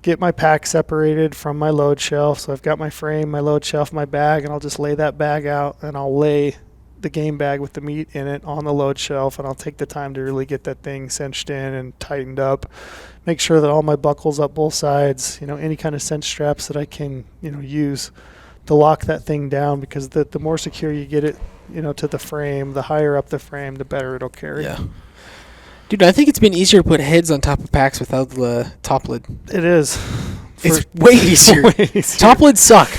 Get my pack separated from my load shelf. So I've got my frame, my load shelf, my bag, and I'll just lay that bag out, and I'll lay the game bag with the meat in it on the load shelf, and I'll take the time to really get that thing cinched in and tightened up. Make sure that all my buckles up both sides, any kind of cinch straps that I can, use to lock that thing down, because the more secure you get it, to the frame, the higher up the frame, the better it'll carry. Yeah. Dude, I think it's been easier to put heads on top of packs without the top lid. It is. It's way easier. Way easier. Top lids suck.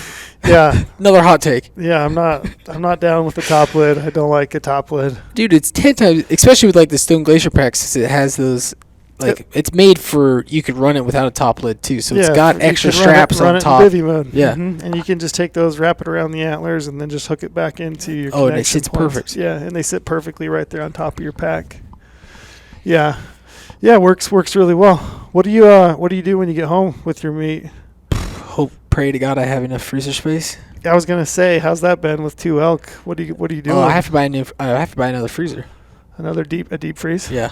Yeah. Another hot take. Yeah, I'm not down with the top lid. I don't like a top lid. Dude, it's 10 times, especially with like the Stone Glacier packs, it has those, it's made for, you could run it without a top lid too. So it's got extra straps on top. Run it in bivy mode. Yeah. Mm-hmm. And you can just take those, wrap it around the antlers, and then just hook it back into your connection and it sits points. perfect. Yeah, and they sit perfectly right there on top of your pack. Yeah. Yeah, works really well. What do you do when you get home with your meat? Pray to God I have enough freezer space. I was gonna say, how's that been with 2 elk? What do you do? Oh, I have to buy another freezer. A deep freeze? Yeah.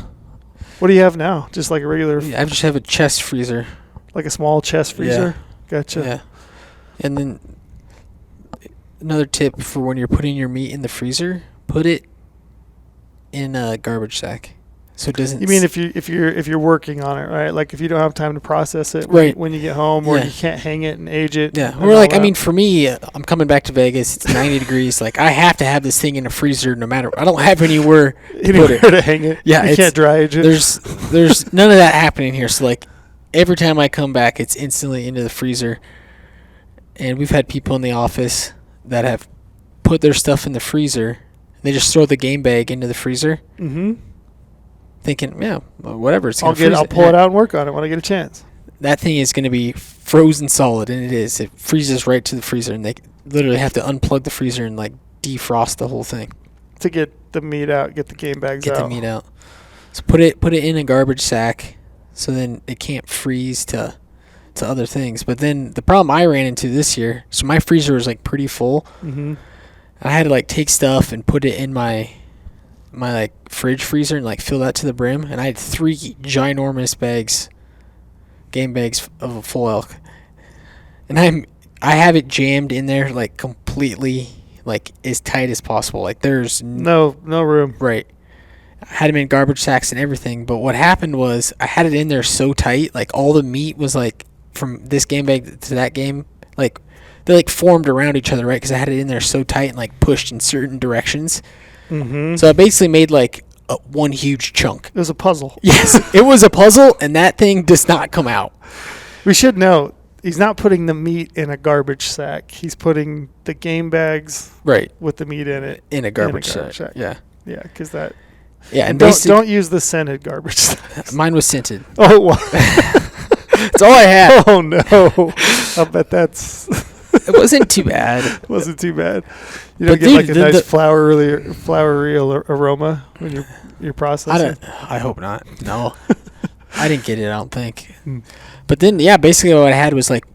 What do you have now? Just like a regular? I just have a chest freezer. Like a small chest freezer? Yeah. Gotcha. Yeah. And then another tip for when you're putting your meat in the freezer, put it in a garbage sack. So it doesn't. You mean if you're working on it, right? Like if you don't have time to process it when you get home, or you can't hang it and age it. Yeah. Or like, for me, I'm coming back to Vegas. It's 90 degrees. Like I have to have this thing in a freezer no matter. I don't have anywhere to hang it. Yeah. You can't dry age it. There's none of that happening here. So like every time I come back, it's instantly into the freezer. And we've had people in the office that have put their stuff in the freezer. They just throw the game bag into the freezer. Mm-hmm. Thinking, whatever. I'll pull it out and work on it when I get a chance. That thing is going to be frozen solid, and it is. It freezes right to the freezer, and they literally have to unplug the freezer and like defrost the whole thing to get the meat out, get the game bags out. Get the meat out. So put it in a garbage sack, so then it can't freeze to other things. But then the problem I ran into this year, so my freezer was like pretty full. Mm-hmm. I had to like take stuff and put it in my like fridge freezer and like fill that to the brim, and I had 3 ginormous game bags of a full elk, and I have it jammed in there like completely, like as tight as possible. Like there's no room. Right. I had them in garbage sacks and everything, but what happened was I had it in there so tight, like all the meat was like from this game bag to that game, like they like formed around each other, right? Because I had it in there so tight and like pushed in certain directions. Mm-hmm. So I basically made like one huge chunk. It was a puzzle. Yes, it was a puzzle, and that thing does not come out. We should note, he's not putting the meat in a garbage sack. He's putting the game bags with the meat in it in a garbage sack. Yeah. Yeah, because that... Yeah, and don't use the scented garbage sacks. Mine was scented. Oh, wow. That's all I had. Oh, no. I'll bet that's... It wasn't too bad. It wasn't too bad. You don't get like a nice flowery aroma when you're processing? I hope not. No. I didn't get it, I don't think. But then, basically what I had was like,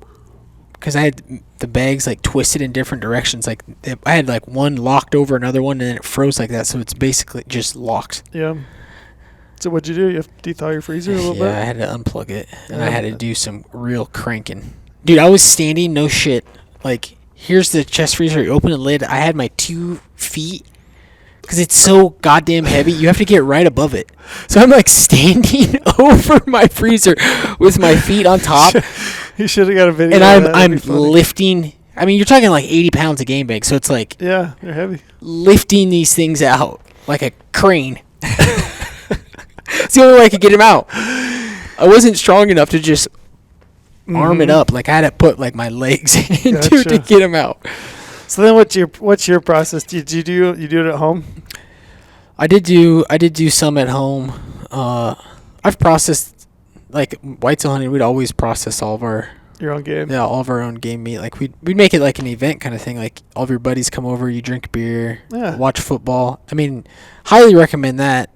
because I had the bags like twisted in different directions. Like I had like one locked over another one, and then it froze like that. So it's basically just locked. Yeah. So what'd you do? You have to thaw your freezer a little bit? Yeah, I had to unplug it, and I had to do some real cranking. Dude, I was standing, no shit. Like, here's the chest freezer. You open the lid. I had my 2 feet, because it's so goddamn heavy, you have to get right above it. So I'm like standing over my freezer with my feet on top. You should have got a video. And I'm lifting. I mean, you're talking like 80 pounds of game bag, so it's like... Yeah, they're heavy. Lifting these things out like a crane. It's the only way I could get them out. I wasn't strong enough to just... arm it up. Like I had to put like my legs into to get them out. So then what's your process? You do it at home? I did do some at home. I've processed, like whitetail hunting. We'd always process all of our Your own game. all of our own game meat. Like we'd make it like an event kind of thing. Like all of your buddies come over, you drink beer, watch football. I mean, highly recommend that.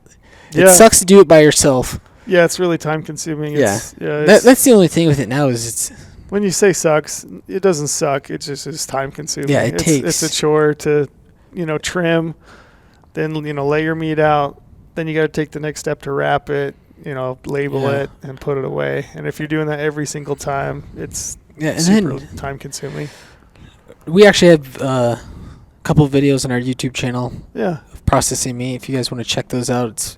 It sucks to do it by yourself. Yeah, it's really time consuming. That's the only thing with it now is it's. When you say sucks, it doesn't suck. It's time consuming. Yeah, it's a chore to, trim, then lay your meat out. Then you got to take the next step to wrap it, label it and put it away. And if you're doing that every single time, it's super time consuming. We actually have a couple of videos on our YouTube channel. Yeah. Of processing meat. If you guys want to check those out, it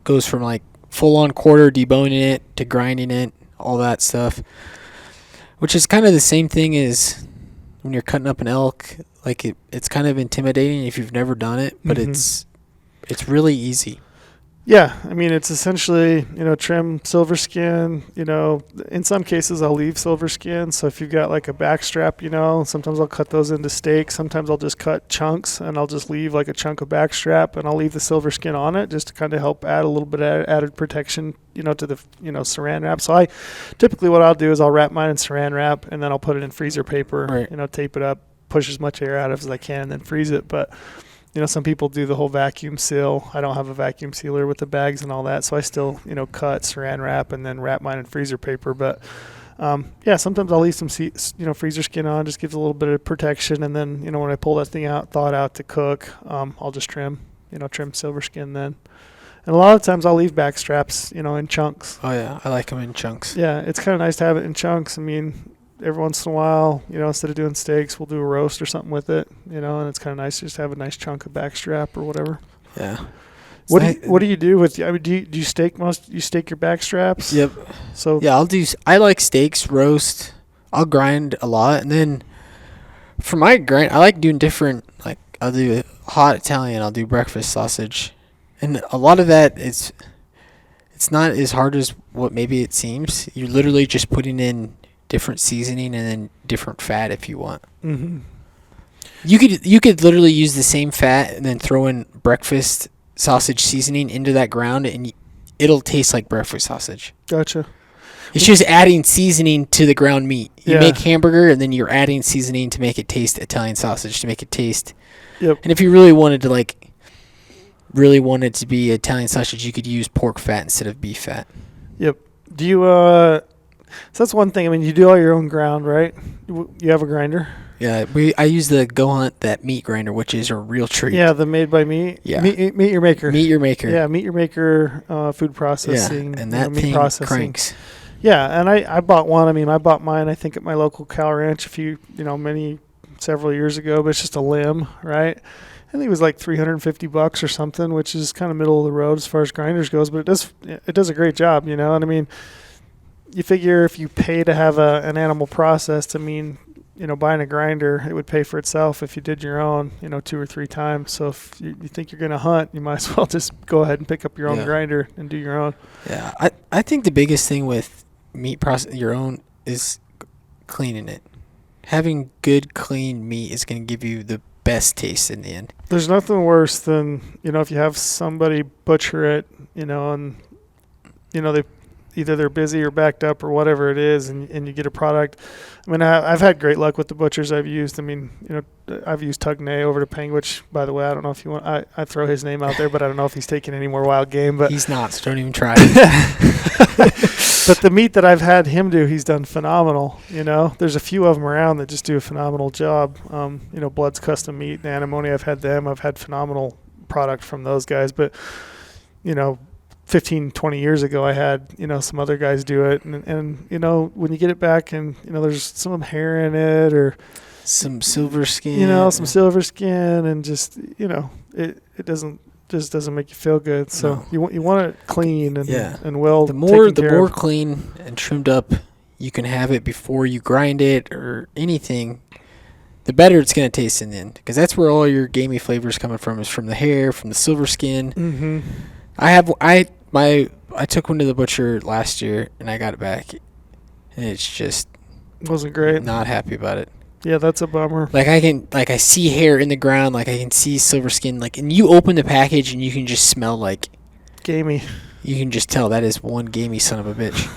goes from like full on quarter, deboning it to grinding it, all that stuff. Which is kind of the same thing as when you're cutting up an elk. Like it's kind of intimidating if you've never done it, but it's really easy. Yeah, I mean it's essentially trim silver skin. In some cases I'll leave silver skin. So if you've got like a back strap, sometimes I'll cut those into steaks. Sometimes I'll just cut chunks and I'll just leave like a chunk of back strap and I'll leave the silver skin on it just to kind of help add a little bit of added protection, to the saran wrap. So typically what I'll do is I'll wrap mine in saran wrap and then I'll put it in freezer paper. Right. Tape it up, push as much air out of it as I can, and then freeze it. But some people do the whole vacuum seal. I don't have a vacuum sealer with the bags and all that, so I still, cut saran wrap and then wrap mine in freezer paper. But, sometimes I'll leave some, freezer skin on, just gives a little bit of protection. And then, when I pull that thing out, thaw it out to cook, I'll just trim silver skin then. And a lot of times I'll leave back straps, in chunks. Oh, yeah. I like them in chunks. Yeah, it's kind of nice to have it in chunks. I mean, every once in a while, instead of doing steaks, we'll do a roast or something with it, and it's kind of nice to just have a nice chunk of back strap or whatever. Yeah. What do you do with? I mean, do you steak You steak your back straps? Yep. So yeah, I like steaks, roast. I'll grind a lot, and then for my grind, I like doing different. Like I'll do hot Italian. I'll do breakfast sausage, and a lot of that it's not as hard as what maybe it seems. You're literally just putting in different seasoning and then different fat if you want. Mm-hmm. You could literally use the same fat and then throw in breakfast sausage seasoning into that ground and it'll taste like breakfast sausage. Gotcha. It's just adding seasoning to the ground meat. You make hamburger and then you're adding seasoning to make it taste Italian sausage, to make it taste. Yep. And if you really wanted to be Italian sausage, you could use pork fat instead of beef fat. Yep. Do you so that's one thing. I mean, you do all your own ground, right? You have a grinder? Yeah, I use the GOHUNT, that meat grinder, which is a real treat. Yeah, the Made by Me. Yeah. Meat Your Maker. Meat Your Maker. Yeah, Meat Your Maker food processing. Yeah, and that meat thing processing. cranks. Yeah, and I bought one. I mean, I bought mine, I think, at my local cow ranch several years ago, but it's just a limb, right? I think it was like $350 or something, which is kind of middle of the road as far as grinders goes, but it does a great job, And I mean, you figure if you pay to have an animal processed, I mean, buying a grinder, it would pay for itself if you did your own, 2 or 3 times. So if you think you're going to hunt, you might as well just go ahead and pick up your own grinder and do your own. Yeah, I think the biggest thing with meat process your own is cleaning it. Having good, clean meat is going to give you the best taste in the end. There's nothing worse than, if you have somebody butcher it, and, they either they're busy or backed up or whatever it is, and you get a product. I mean, I've had great luck with the butchers I've used. I mean, I've used Tugnay over to Peng, which, by the way, I don't know if you want. I throw his name out there, but I don't know if he's taking any more wild game. But he's not, so don't even try. But the meat that I've had him do, he's done phenomenal. There's a few of them around that just do a phenomenal job. Blood's Custom Meat and Antimony, I've had them. I've had phenomenal product from those guys. But 15, 20 years ago, I had, some other guys do it. And when you get it back and, there's some hair in it or some silver skin, some silver skin and just, it doesn't make you feel good. So No. you want it clean and well The more taken care of. clean and trimmed up you can have it before you grind it or anything, the better it's going to taste in the end. Because that's where all your gamey flavors coming from, is from the hair, from the silver skin. Mm-hmm. I took one to the butcher last year and I got it back, and it's just Wasn't great. not happy about it. Yeah, that's a bummer. Like I see hair in the ground, like I can see silver skin, like, and you open the package and you can just smell like Gamey. You can just tell that is one gamey son of a bitch.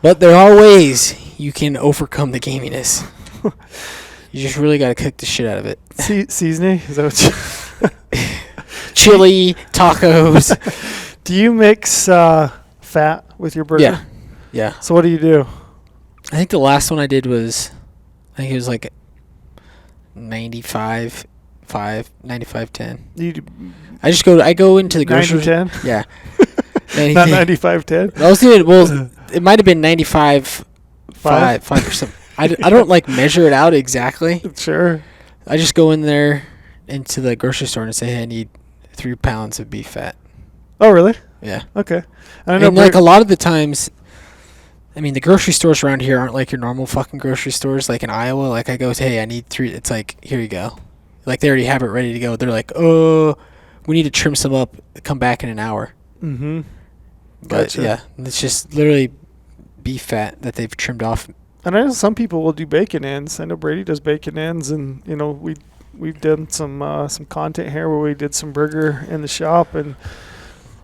But there are ways you can overcome the gaminess. You just really got to cook the shit out of it. Seasoning? Is that what Chili, tacos. Do you mix fat with your burger? Yeah. Yeah. So what do you do? I think the last one I did was, I think it was like 95, 10. I go into the grocery store. 90-10? Yeah. Not 95-10? I was doing, well, it might have been 95, 5%. I don't like measure it out exactly. Sure. I just go in there into the grocery store and say, hey, I need 3 pounds of beef fat. Oh, really? Yeah. Okay. And like a lot of the times, I mean, the grocery stores around here aren't like your normal fucking grocery stores. Like in Iowa, like I go, hey, I need 3. It's like, here you go. Like they already have it ready to go. They're like, oh, we need to trim some up. Come back in an hour. Mm-hmm. But gotcha. yeah, it's just literally beef fat that they've trimmed off. And I know some people will do bacon ends. I know Brady does bacon ends, and you know we've done some content here where we did some burger in the shop, and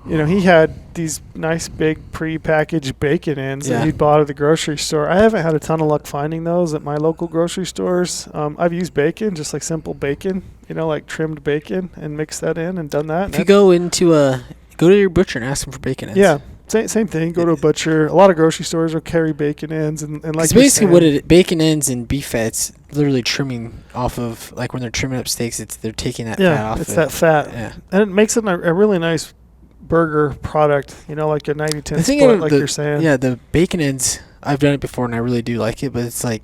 you know he had these nice big pre-packaged bacon ends that he'd bought at the grocery store. I haven't had a ton of luck finding those at my local grocery stores. I've used bacon, just like simple bacon, you know, like trimmed bacon, and mixed that in and done that. If you go to your butcher and ask them for bacon ends. Yeah. Same thing. Go to a butcher. A lot of grocery stores will carry bacon ends, and like it's basically what bacon ends and beef fat's literally trimming off of, like when they're trimming up steaks, they're taking that fat off. Yeah, it's that fat. Yeah, and it makes it a really nice burger product. You know, like a 90-10 split, like you're saying. Yeah, the bacon ends. I've done it before and I really do like it, but it's like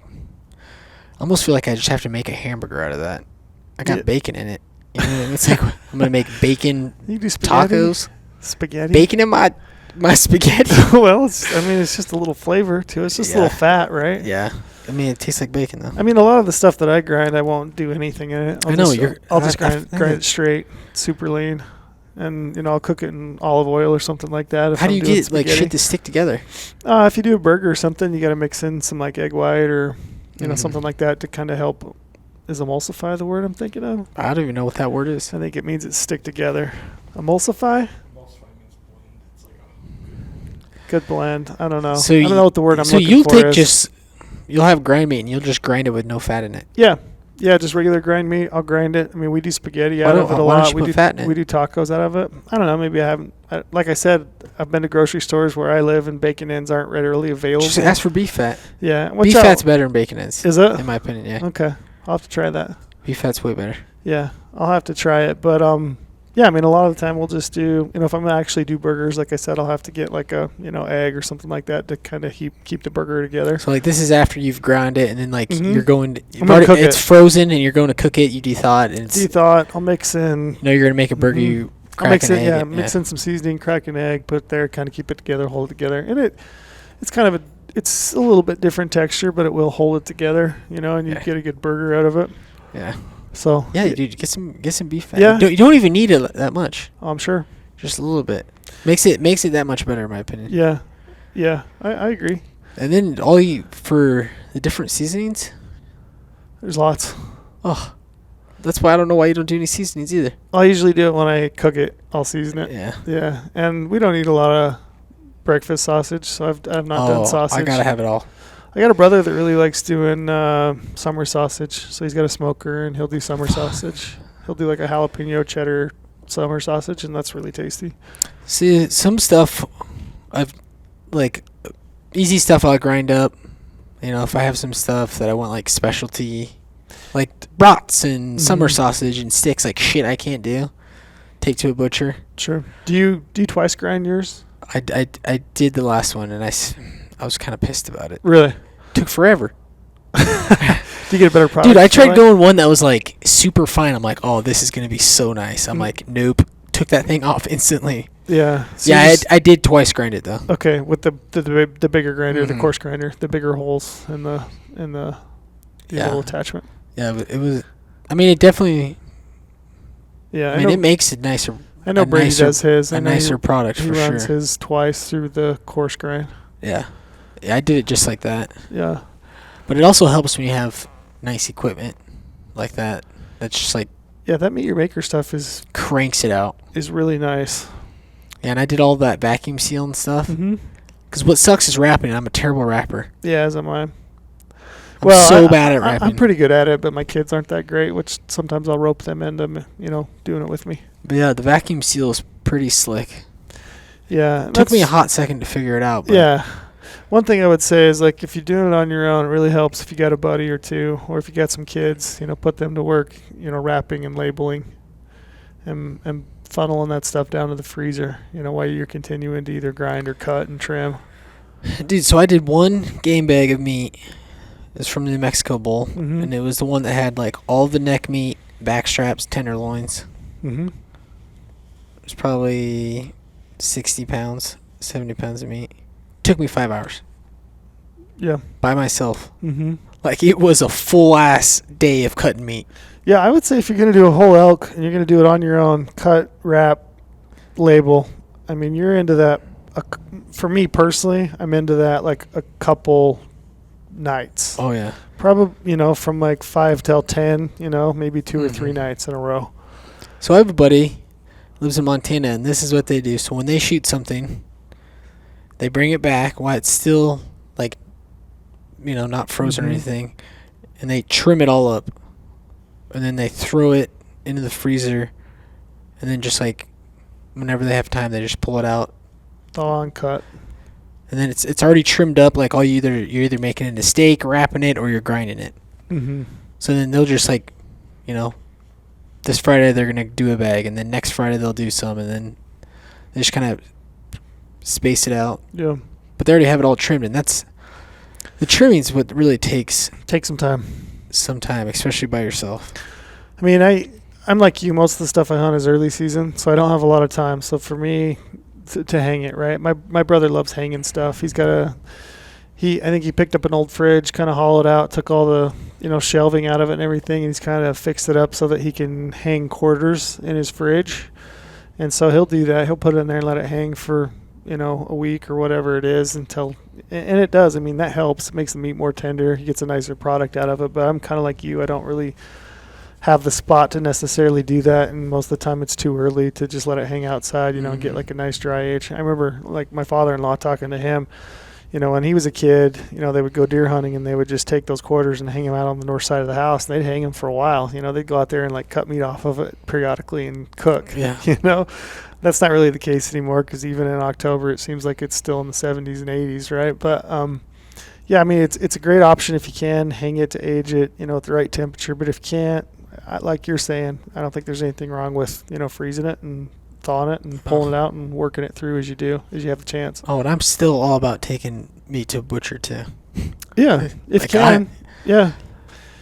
I almost feel like I just have to make a hamburger out of that. I got bacon in it. You know, it's like I'm gonna make bacon you do spaghetti, tacos. Spaghetti. Bacon in my spaghetti. Well, it's just a little flavor to it. It's just a little fat, right? Yeah. I mean, it tastes like bacon, though. I mean, a lot of the stuff that I grind, I won't do anything in it. I'll just grind it straight, super lean, and you know I'll cook it in olive oil or something like that. How do you get like shit to stick together? If you do a burger or something, you got to mix in some like egg white or you know something like that to kind of help. Is emulsify the word I'm thinking of? I don't even know what that word is. I think it means it stick together. Emulsify? Good blend. I don't know. So I don't know what the word I'm looking for is. You'll have grind meat and you'll just grind it with no fat in it. Yeah, just regular grind meat. I'll grind it. I mean, we do spaghetti out of it a lot. Why don't you put fat in it? We do tacos out of it. I don't know. Maybe I haven't. Like I said, I've been to grocery stores where I live and bacon ends aren't readily available. Just ask for beef fat. Yeah, beef fat's better than bacon ends. Is it? In my opinion, yeah. Okay, I'll have to try that. Beef fat's way better. Yeah, I'll have to try it. But yeah, I mean, a lot of the time we'll just do, you know, if I'm gonna actually do burgers, like I said, I'll have to get like a, you know, egg or something like that to kind of keep the burger together. So like this is after you've ground it and then like you're going, it's frozen and you're going to cook it. You de-thaw it. And I'll mix in. You know, you're gonna make a burger. You crack an egg. Yeah, mix in some seasoning, crack an egg, put it there, kind of keep it together, hold it together, and it's kind of it's a little bit different texture, but it will hold it together, you know, and you get a good burger out of it. Yeah. So yeah, dude, get some beef fat. Yeah. You don't even need it that much. I'm sure. Just a little bit. Makes it that much better in my opinion. Yeah, I agree. And then for the different seasonings, there's lots. Oh, that's why I don't know why you don't do any seasonings either. I usually do it when I cook it. I'll season it. Yeah. And we don't eat a lot of breakfast sausage, so I've not done sausage. I gotta have it all. I got a brother that really likes doing summer sausage, so he's got a smoker and he'll do summer sausage. He'll do like a jalapeno cheddar summer sausage, and that's really tasty. See, some stuff I've like easy stuff I'll grind up. You know, if I have some stuff that I want like specialty, like brats and summer sausage and sticks, like shit I can't do, take to a butcher. Do you twice grind yours? I did the last one and I was kind of pissed about it. Really? Took forever. Do you get a better product? Dude, I tried going one that was like super fine. I'm like, oh, this is gonna be so nice. I'm like, nope. Took that thing off instantly. Yeah. So yeah, I did twice grind it though. Okay, with the bigger grinder, the coarse grinder, the bigger holes in the little attachment. Yeah, but it was. I mean, it definitely. Yeah, I mean, it makes it nicer. I know Brady does his. A nicer product for sure. He runs his twice through the coarse grind. Yeah. Yeah, I did it just like that. Yeah. But it also helps when you have nice equipment like that. That's just like Yeah, that Meet Your Maker stuff is cranks it out. really nice. Yeah, and I did all that vacuum seal and stuff. Mm-hmm. Because what sucks is wrapping. I'm a terrible rapper. Yeah, as am I. I'm so bad at wrapping. I'm pretty good at it, but my kids aren't that great, which sometimes I'll rope them into, doing it with me. But yeah, the vacuum seal is pretty slick. Yeah. It took me a hot second to figure it out. But yeah. One thing I would say is, like, if you're doing it on your own, it really helps if you got a buddy or two, or if you got some kids, put them to work, wrapping and labeling and funneling that stuff down to the freezer, while you're continuing to either grind or cut and trim. Dude, so I did one game bag of meat. It's from the New Mexico Bowl, Mm-hmm. and it was the one that had like all the neck meat, back straps, tenderloins. Mm-hmm. It was probably 60 pounds, 70 pounds of meat. Took me 5 hours. Yeah. By myself. Mm-hmm. Like, it was a full-ass day of cutting meat. Yeah, I would say if you're going to do a whole elk and you're going to do it on your own, cut, wrap, label, I mean, you're into that. For me personally, I'm into that like a couple nights. Oh, yeah. Probably, from like 5 till 10, maybe 2 or 3 nights in a row. So I have a buddy, lives in Montana, and this is what they do. So when they shoot something, they bring it back while it's still, like, not frozen or anything, and they trim it all up. And then they throw it into the freezer, and then just, like, whenever they have time, they just pull it out. Thaw and cut. And then it's already trimmed up, like, you're either making it into steak, wrapping it, or you're grinding it. Mm-hmm. So then they'll just, like, this Friday they're going to do a bag, and then next Friday they'll do some, and then they just kind of space it out. Yeah. But they already have it all trimmed, and the trimming's what really takes some time. Especially by yourself. I mean, I'm like you. Most of the stuff I hunt is early season, so I don't have a lot of time. So for me to hang it, right? My brother loves hanging stuff. He's got I think he picked up an old fridge, kind of hollowed out, took all the shelving out of it and everything, and he's kind of fixed it up so that he can hang quarters in his fridge. And so he'll do that. He'll put it in there and let it hang for a week or whatever it is and it does. I mean, that helps. It makes the meat more tender. He gets a nicer product out of it. But I'm kind of like you. I don't really have the spot to necessarily do that, and most of the time it's too early to just let it hang outside, and get like a nice dry age. I remember like my father-in-law talking to him, when he was a kid, they would go deer hunting and they would just take those quarters and hang them out on the north side of the house, and they'd hang them for a while. They'd go out there and like cut meat off of it periodically and cook. Yeah. That's not really the case anymore, because even in October it seems like it's still in the 70s and 80s, right? But yeah, I mean, it's a great option if you can hang it to age it, at the right temperature. But if you can't, like you're saying, I don't think there's anything wrong with freezing it and thawing it and pulling it out and working it through as you have the chance. Oh, and I'm still all about taking meat to a butcher too. Yeah, if you can. Yeah.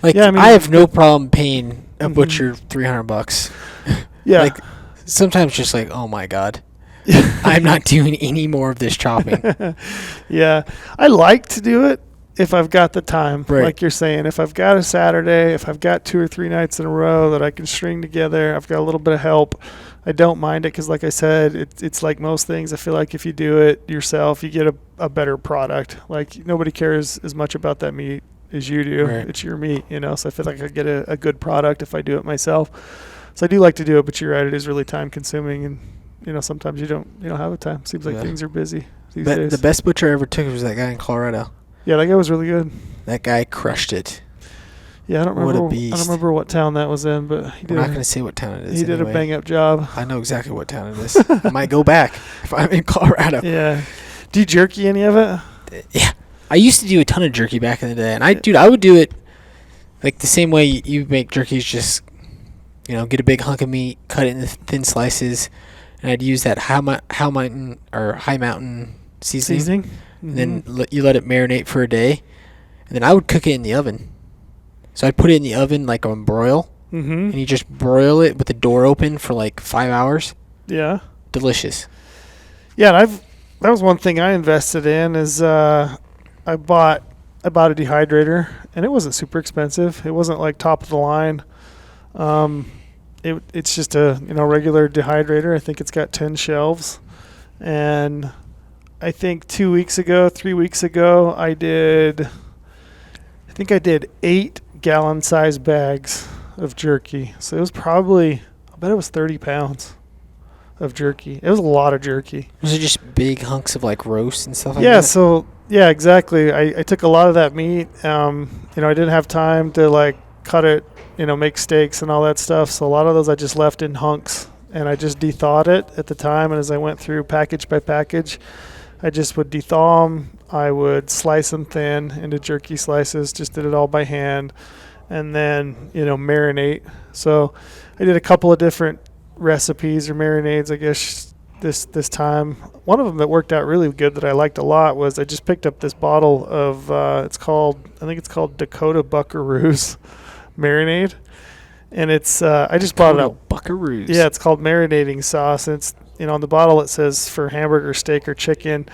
Like, yeah, I mean, I have no problem paying a butcher $300. Yeah. Like, sometimes just like, oh my God, I'm not doing any more of this chopping. Yeah. I like to do it if I've got the time, right. Like you're saying. If I've got a Saturday, if I've got 2 or 3 nights in a row that I can string together, I've got a little bit of help, I don't mind it, because like I said, it's like most things. I feel like if you do it yourself, you get a better product. Like, nobody cares as much about that meat as you do. Right. It's your meat, so I feel like I get a good product if I do it myself. So I do like to do it, but you're right, it is really time consuming, and sometimes you don't have the time. Seems like things are busy these days. The best butcher I ever took was that guy in Colorado. Yeah, that guy was really good. That guy crushed it. Yeah, I don't remember what town that was in, but I'm not going to say what town it is. He did a bang up job. I know exactly what town it is. I might go back if I'm in Colorado. Yeah. Do you jerky any of it? Yeah. I used to do a ton of jerky back in the day, and I would do it like the same way you make jerkies. Just get a big hunk of meat, cut it into thin slices, and I'd use that high mountain seasoning. Mm-hmm. And then you let it marinate for a day, and then I would cook it in the oven. So I'd put it in the oven like on broil, and you just broil it with the door open for like 5 hours. Yeah. Delicious. Yeah, and that was one thing I invested in is I bought a dehydrator, and it wasn't super expensive. It wasn't like top of the line. It's just a regular dehydrator. I think it's got 10 shelves, and I think 3 weeks ago, I did 8 gallon-sized bags of jerky. So it was probably, I bet it was 30 pounds of jerky. It was a lot of jerky. Was it just big hunks of like roast and stuff like Yeah, that? so, yeah, exactly. I took a lot of that meat. I didn't have time to, like, cut it, make steaks and all that stuff. So a lot of those I just left in hunks, and I just de-thawed it at the time. And as I went through package by package, I just would de-thaw them. I would slice them thin into jerky slices, just did it all by hand, and then, marinate. So I did a couple of different recipes or marinades, I guess, this time. One of them that worked out really good that I liked a lot was I just picked up this bottle of, I think it's called Dakota Buckaroos marinade. And it's, I just bought it out. Buckaroos. Yeah, it's called marinating sauce. And it's, on the bottle it says for hamburger, steak, or chicken.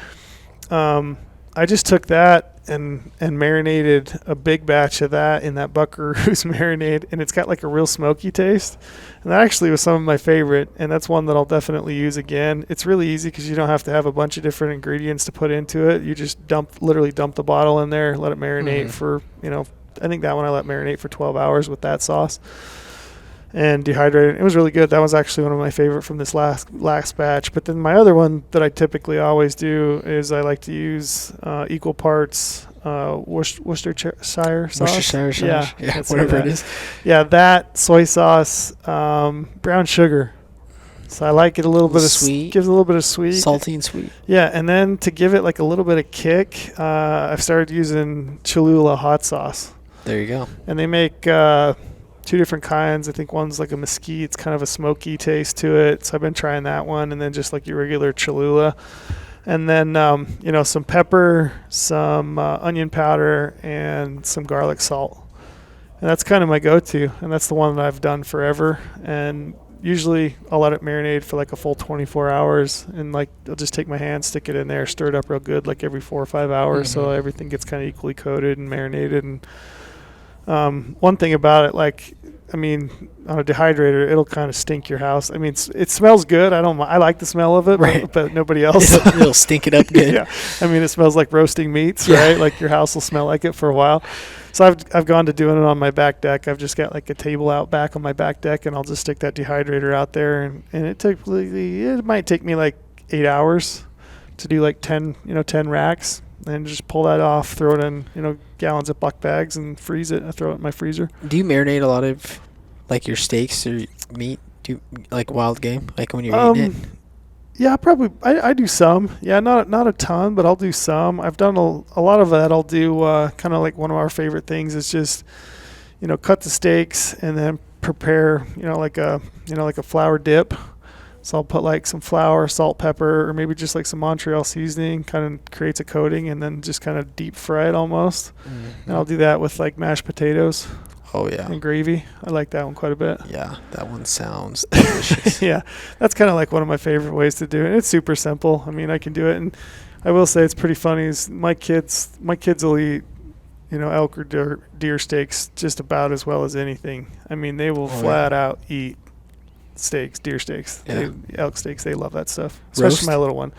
I just took that and marinated a big batch of that in that Buckaroos marinade, and it's got like a real smoky taste. And that actually was some of my favorite, and that's one that I'll definitely use again. It's really easy because you don't have to have a bunch of different ingredients to put into it. You just literally dump the bottle in there, let it marinate for, I think that one I let marinate for 12 hours with that sauce. And dehydrated. It was really good. That was actually one of my favorite from this last batch. But then my other one that I typically always do is I like to use equal parts Worcestershire sauce. Worcestershire sauce. Yeah, whatever it is. Yeah, that, soy sauce, brown sugar. So I like it a little bit of sweet. Gives a little bit of sweet. Salty and sweet. Yeah, and then to give it like a little bit of kick, I've started using Cholula hot sauce. There you go. And they make two different kinds. I think one's like a mesquite. It's kind of a smoky taste to it. So I've been trying that one, and then just like your regular Cholula. And then, some pepper, some onion powder, and some garlic salt. And that's kind of my go-to. And that's the one that I've done forever. And usually I'll let it marinate for like a full 24 hours. And like I'll just take my hand, stick it in there, stir it up real good like every 4 or 5 hours. So everything gets kind of equally coated and marinated. And one thing about it, on a dehydrator, it'll kind of stink your house. It smells good. I like the smell of it, right. but nobody else. It'll stink it up good. Yeah. It smells like roasting meats, right? Like your house will smell like it for a while. So I've gone to doing it on my back deck. I've just got like a table out back on my back deck, and I'll just stick that dehydrator out there. And it might take me like 8 hours to do like 10 racks. And just pull that off, throw it in, gallons of buck bags and freeze it. I throw it in my freezer. Do you marinate a lot of, like, your steaks or meat? Do you, like, wild game? Like, when you're eating it? Yeah, probably. I do some. Yeah, not a ton, but I'll do some. I've done a lot of that. I'll do kind of like one of our favorite things is just, cut the steaks and then prepare, like a flour dip. So I'll put like some flour, salt, pepper, or maybe just like some Montreal seasoning, kind of creates a coating, and then just kind of deep fry it almost. And I'll do that with like mashed potatoes. Oh, yeah. And gravy. I like that one quite a bit. Yeah, that one sounds delicious. Yeah, that's kind of like one of my favorite ways to do it. It's super simple. I can do it. And I will say it's pretty funny is my kids will eat, elk or deer steaks just about as well as anything. They will flat out eat steaks, deer steaks, elk steaks. They love that stuff, especially roast? My little one.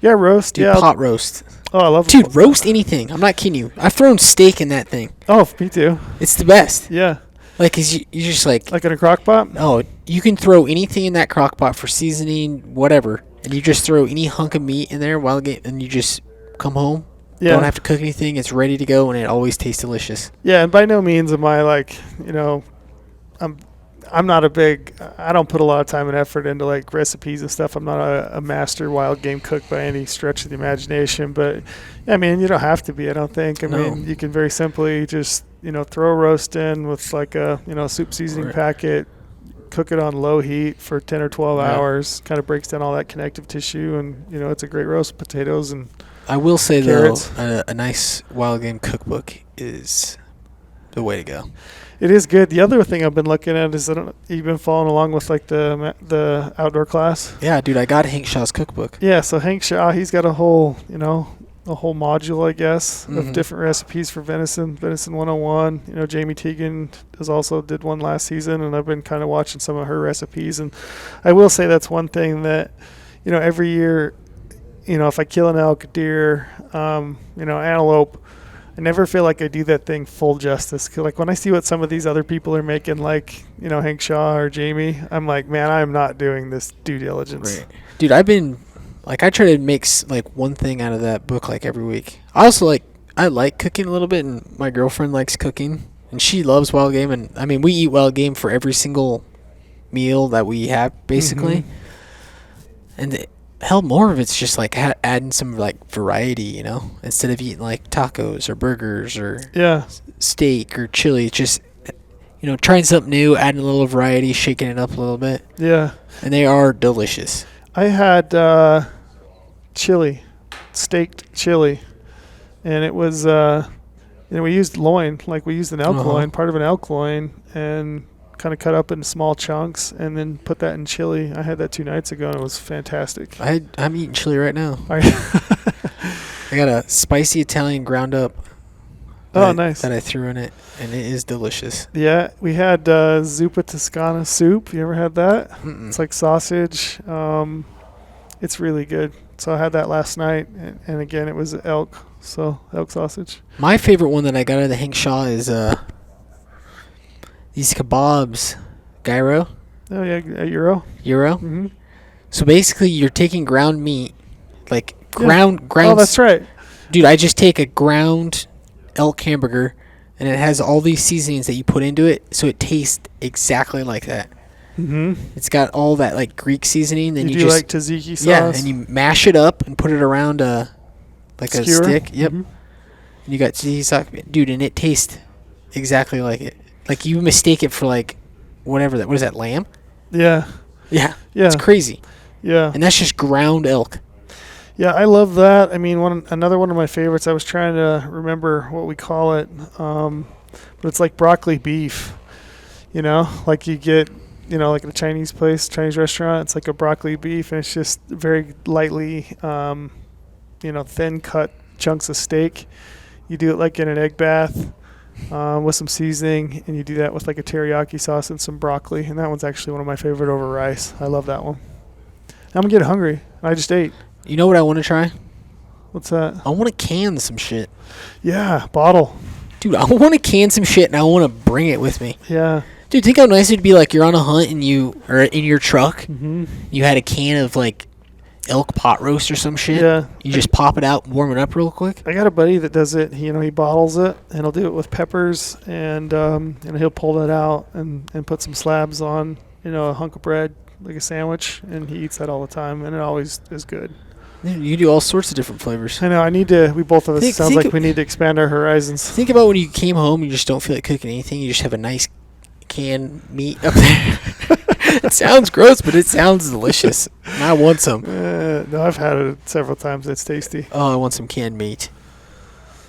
Yeah, roast. Dude, yeah, pot roast. Oh, I love it. Dude, roast anything. I'm not kidding you. I've thrown steak in that thing. Oh, me too. It's the best. Yeah. Like, cause you just like in a crock pot. Oh, you can throw anything in that crock pot for seasoning, whatever, and you just throw any hunk of meat in there and you just come home. Yeah. Don't have to cook anything. It's ready to go, and it always tastes delicious. Yeah, and by no means am I like, I'm not I don't put a lot of time and effort into like recipes and stuff. I'm not a master wild game cook by any stretch of the imagination, but you don't have to be, I don't think. You can very simply just, throw a roast in with like a, soup seasoning packet, cook it on low heat for 10 or 12 hours, kind of breaks down all that connective tissue, and, it's a great roast of potatoes and I will say carrots. Though, a nice wild game cookbook is the way to go. It is good. The other thing I've been looking at is you've been following along with like the outdoor class. Yeah, dude, I got Hank Shaw's cookbook. Yeah, so Hank Shaw, he's got a whole module, I guess, of different recipes for venison 101. Jamie Teagan did one last season, and I've been kind of watching some of her recipes. And I will say that's one thing that, every year, if I kill an elk, deer, antelope, I never feel like I do that thing full justice. 'Cause like when I see what some of these other people are making, like, Hank Shaw or Jamie, I'm like, man, I'm not doing this due diligence. Right. Dude, I've been, like, I try to make, like, one thing out of that book, like, every week. I also, I like cooking a little bit, and my girlfriend likes cooking, and she loves wild game, and, I mean, we eat wild game for every single meal that we have, basically. And hell, more of it's just like adding some like variety, instead of eating like tacos or burgers or steak or chili. Just trying something new, adding a little variety, shaking it up a little bit. Yeah, and they are delicious. I had chili, staked chili, and it was we used loin, like we used an elk loin, part of an elk loin, and kind of cut up in small chunks and then put that in chili. I had that 2 nights ago and it was fantastic. I'm eating chili right now. I got a spicy Italian ground up. Nice. That I threw in it, and it is delicious. Yeah, we had zuppa Toscana soup. You ever had that? Mm-mm. It's like sausage. It's really good. So I had that last night, and again, it was elk sausage. My favorite one that I got out of the Hank Shaw is these kebabs, gyro. Oh yeah, a Euro. Mm-hmm. So basically, you're taking ground meat, like ground. Oh, that's right. Dude, I just take a ground elk hamburger, and it has all these seasonings that you put into it, so it tastes exactly like that. Mm-hmm. It's got all that like Greek seasoning. Then you do just like tzatziki sauce. Yeah, and you mash it up and put it around a skewer. stick. Yep. Mm-hmm. And you got tzatziki sauce, dude, and it tastes exactly like it. Like you mistake it for like whatever that. What is that? Lamb? Yeah. Yeah. It's crazy. Yeah. And that's just ground elk. Yeah, I love that. I mean, another one of my favorites. I was trying to remember what we call it, but it's like broccoli beef. Like you get, like at a Chinese Chinese restaurant. It's like a broccoli beef, and it's just very lightly, thin cut chunks of steak. You do it like in an egg bath. With some seasoning, and you do that with like a teriyaki sauce and some broccoli, and that one's actually one of my favorite over rice. I love that one. I'm getting hungry. I just ate. You know what I want to try? What's that? I want to can some shit. Yeah, bottle. Dude, I want to can some shit, and I want to bring it with me. Yeah. Dude, think how nice it'd be like you're on a hunt and you are in your truck. Mm-hmm. You had a can of like elk pot roast or some shit. Yeah. You just pop it out, warm it up real quick. I got a buddy that does it. He bottles it, and he'll do it with peppers, and he'll pull that out and put some slabs on, a hunk of bread, like a sandwich, and he eats that all the time, and it always is good. You do all sorts of different flavors. I know. We both of us, sounds like we need to expand our horizons. Think about when you came home, you just don't feel like cooking anything. You just have a nice canned meat up there. It sounds gross, but it sounds delicious. And I want some. No, I've had it several times. It's tasty. Oh, I want some canned meat.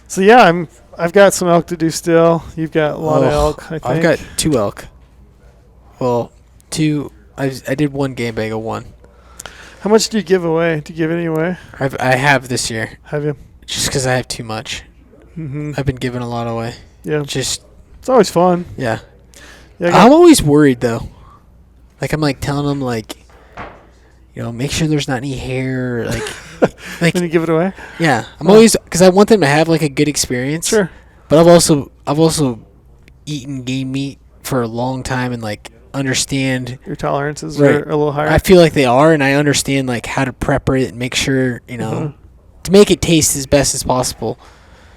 So yeah, I've got some elk to do still. You've got a lot of elk, I think. I've got 2 elk. Well, 2. I did 1 game bag of 1. How much do you give away? Do you give any away? I have this year. Have you? Just because I have too much. Mm-hmm. I've been giving a lot away. Yeah. It's always fun. Yeah. I'm always worried though. Like I'm like telling them like, make sure there's not any hair. Like Then you give it away. Yeah. I'm always because I want them to have like a good experience. Sure. But I've also eaten game meat for a long time and like understand your tolerances are a little higher. I feel like they are, and I understand like how to prep it and make sure to make it taste as best as possible.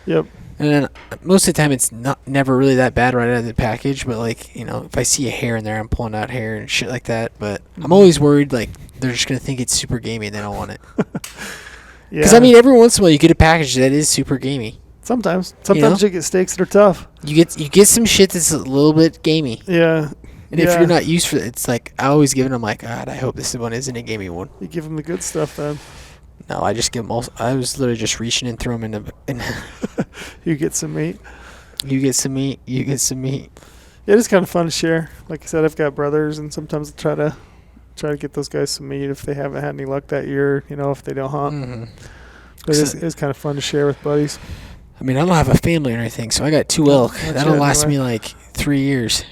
Yep. And then most of the time it's never really that bad right out of the package, but like if I see a hair in there, I'm pulling out hair and shit like that. But I'm always worried like they're just gonna think it's super gamey and they don't want it. Because every once in a while you get a package that is super gamey. Sometimes you get steaks that are tough. You get some shit that's a little bit gamey. Yeah. And if you're not used to it, it's like I always give them like, God, I hope this one isn't a gamey one. You give them the good stuff then. No, I just give them all. I was literally just reaching and throw them in. You get some meat. You get some meat. You get some meat. Yeah, it is kind of fun to share. Like I said, I've got brothers, and sometimes I try to get those guys some meat if they haven't had any luck that year. If they don't hunt. Mm-hmm. But it's kind of fun to share with buddies. I mean, I don't have a family or anything, so I got 2 elk. That'll last me like 3 years.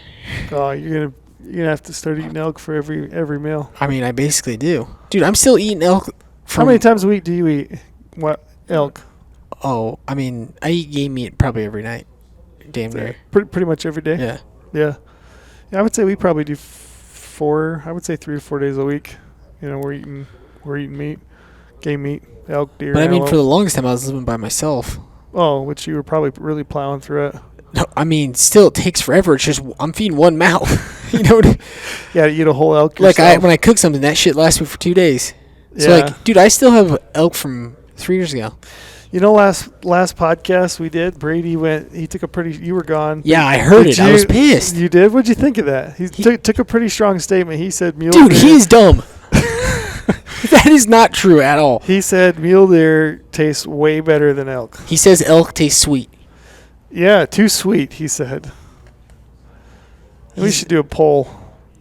Oh, you're gonna have to start eating elk for every meal. I mean, I basically do, dude. I'm still eating elk. How many times a week do you eat elk? Oh, I mean, I eat game meat probably every night. Damn near. Pretty much every day. Yeah. Yeah. Yeah, I would say we probably do 3 to 4 days a week. You know, we're eating meat, game meat, elk, deer. But I mean, antelope. for the longest time, I was living by myself. Oh, which you were probably really plowing through it. No, I mean, still, it takes forever. It's just I'm feeding one mouth. You know what I mean? Yeah, to eat a whole elk Like yourself. when I cook something, that shit lasts me for 2 days. So Yeah. like, dude, I still have elk from 3 years ago. You know, last podcast we did, Brady went. He took a pretty. You were gone. Yeah, I heard Did it. I was pissed. You did? What'd you think of that? He took a pretty strong statement. He said mule Dude, deer. he's dumb. That is not true at all. He said mule deer tastes way better than elk. He says elk tastes sweet. Yeah, too sweet, he said. We should do a poll.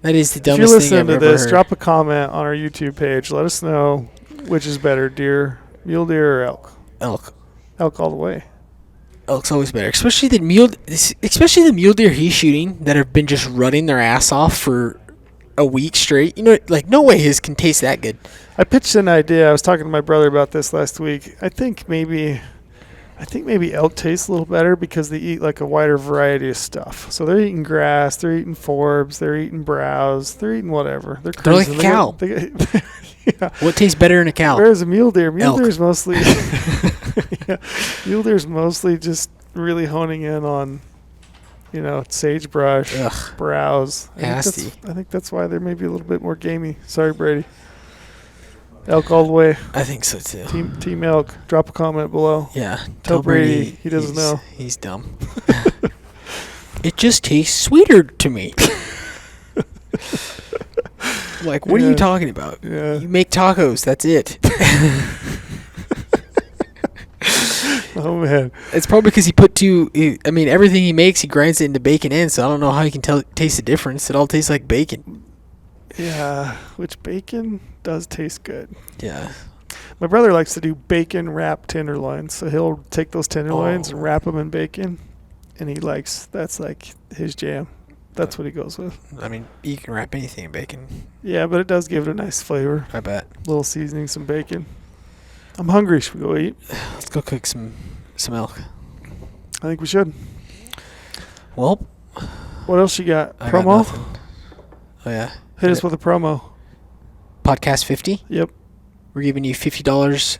That is the If you're dumbest thing listening I've to ever this, heard. drop a comment on our YouTube page. Let us know which is better, mule deer or elk. Elk. Elk all the way. Elk's always better, especially the mule deer he's shooting that have been just running their ass off for a week straight. You know, like no way his can taste that good. I pitched an idea. I was talking to my brother about this last week. I think maybe elk tastes a little better because they eat like a wider variety of stuff. So they're eating grass, they're eating forbs, they're eating browse, they're eating whatever. They're like a cow. Yeah. What tastes better than a cow? Whereas a mule deer Elk. is mostly mule deer's mostly just really honing in on, you know, sagebrush, Ugh. browse. I think that's why they're maybe a little bit more gamey. Sorry, Brady. Elk all the way. I think so too. Team elk. Drop a comment below. Yeah. Tell Brady he doesn't know. He's dumb. It just tastes sweeter to me. Like, what are you talking about? Yeah. You make tacos. That's it. Oh man. It's probably because he put everything he makes, he grinds it into bacon in, so I don't know how you can taste the difference. It all tastes like bacon. Yeah, which bacon does taste good. Yeah. My brother likes to do bacon wrapped tenderloins, so he'll take those tenderloins and wrap them in bacon, and that's like his jam. That's what he goes with. I mean, you can wrap anything in bacon. Yeah, but it does give it a nice flavor. I bet. A little seasoning, some bacon. I'm hungry. Should we go eat? Let's go cook some elk. I think we should. Well, what else you got? I got Promo? nothing. Oh, yeah. Hit us with a promo. Podcast 50. Yep. We're giving you $50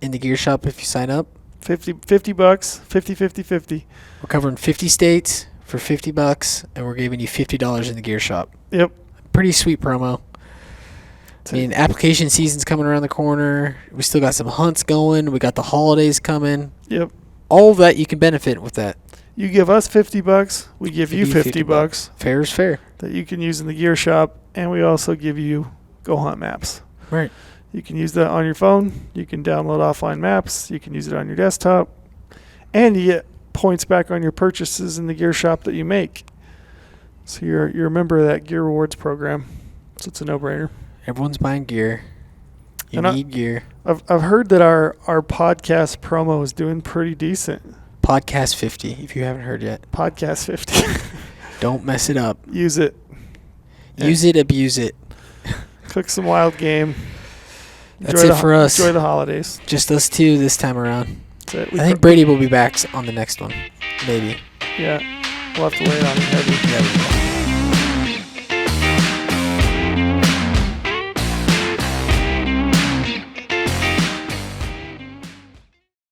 in the gear shop if you sign up. $50, 50. We're covering 50 states for $50, and we're giving you $50 in the gear shop. Yep. Pretty sweet promo. I mean, application season's coming around the corner. We still got some hunts going. We got the holidays coming. Yep. All of that you can benefit with that. You give us $50, we give you $50 Fair is fair. that you can use in the gear shop, and we also give you GOHUNT maps. Right. You can use that on your phone. You can download offline maps. You can use it on your desktop, and you get points back on your purchases in the gear shop that you make. So you're a member of that Gear Rewards program. So it's a no-brainer. Everyone's buying gear. You And need gear. I've heard that our podcast promo is doing pretty decent. Podcast 50, if you haven't heard yet. Podcast 50. Don't mess it up. Use it. Use it, abuse it. Cook some wild game. That's it for us. Enjoy the holidays. Just us two this time around. That's it. I think Brady will be back on the next one. Maybe. Yeah. We'll have to lay it on him heavy. Yeah, we will.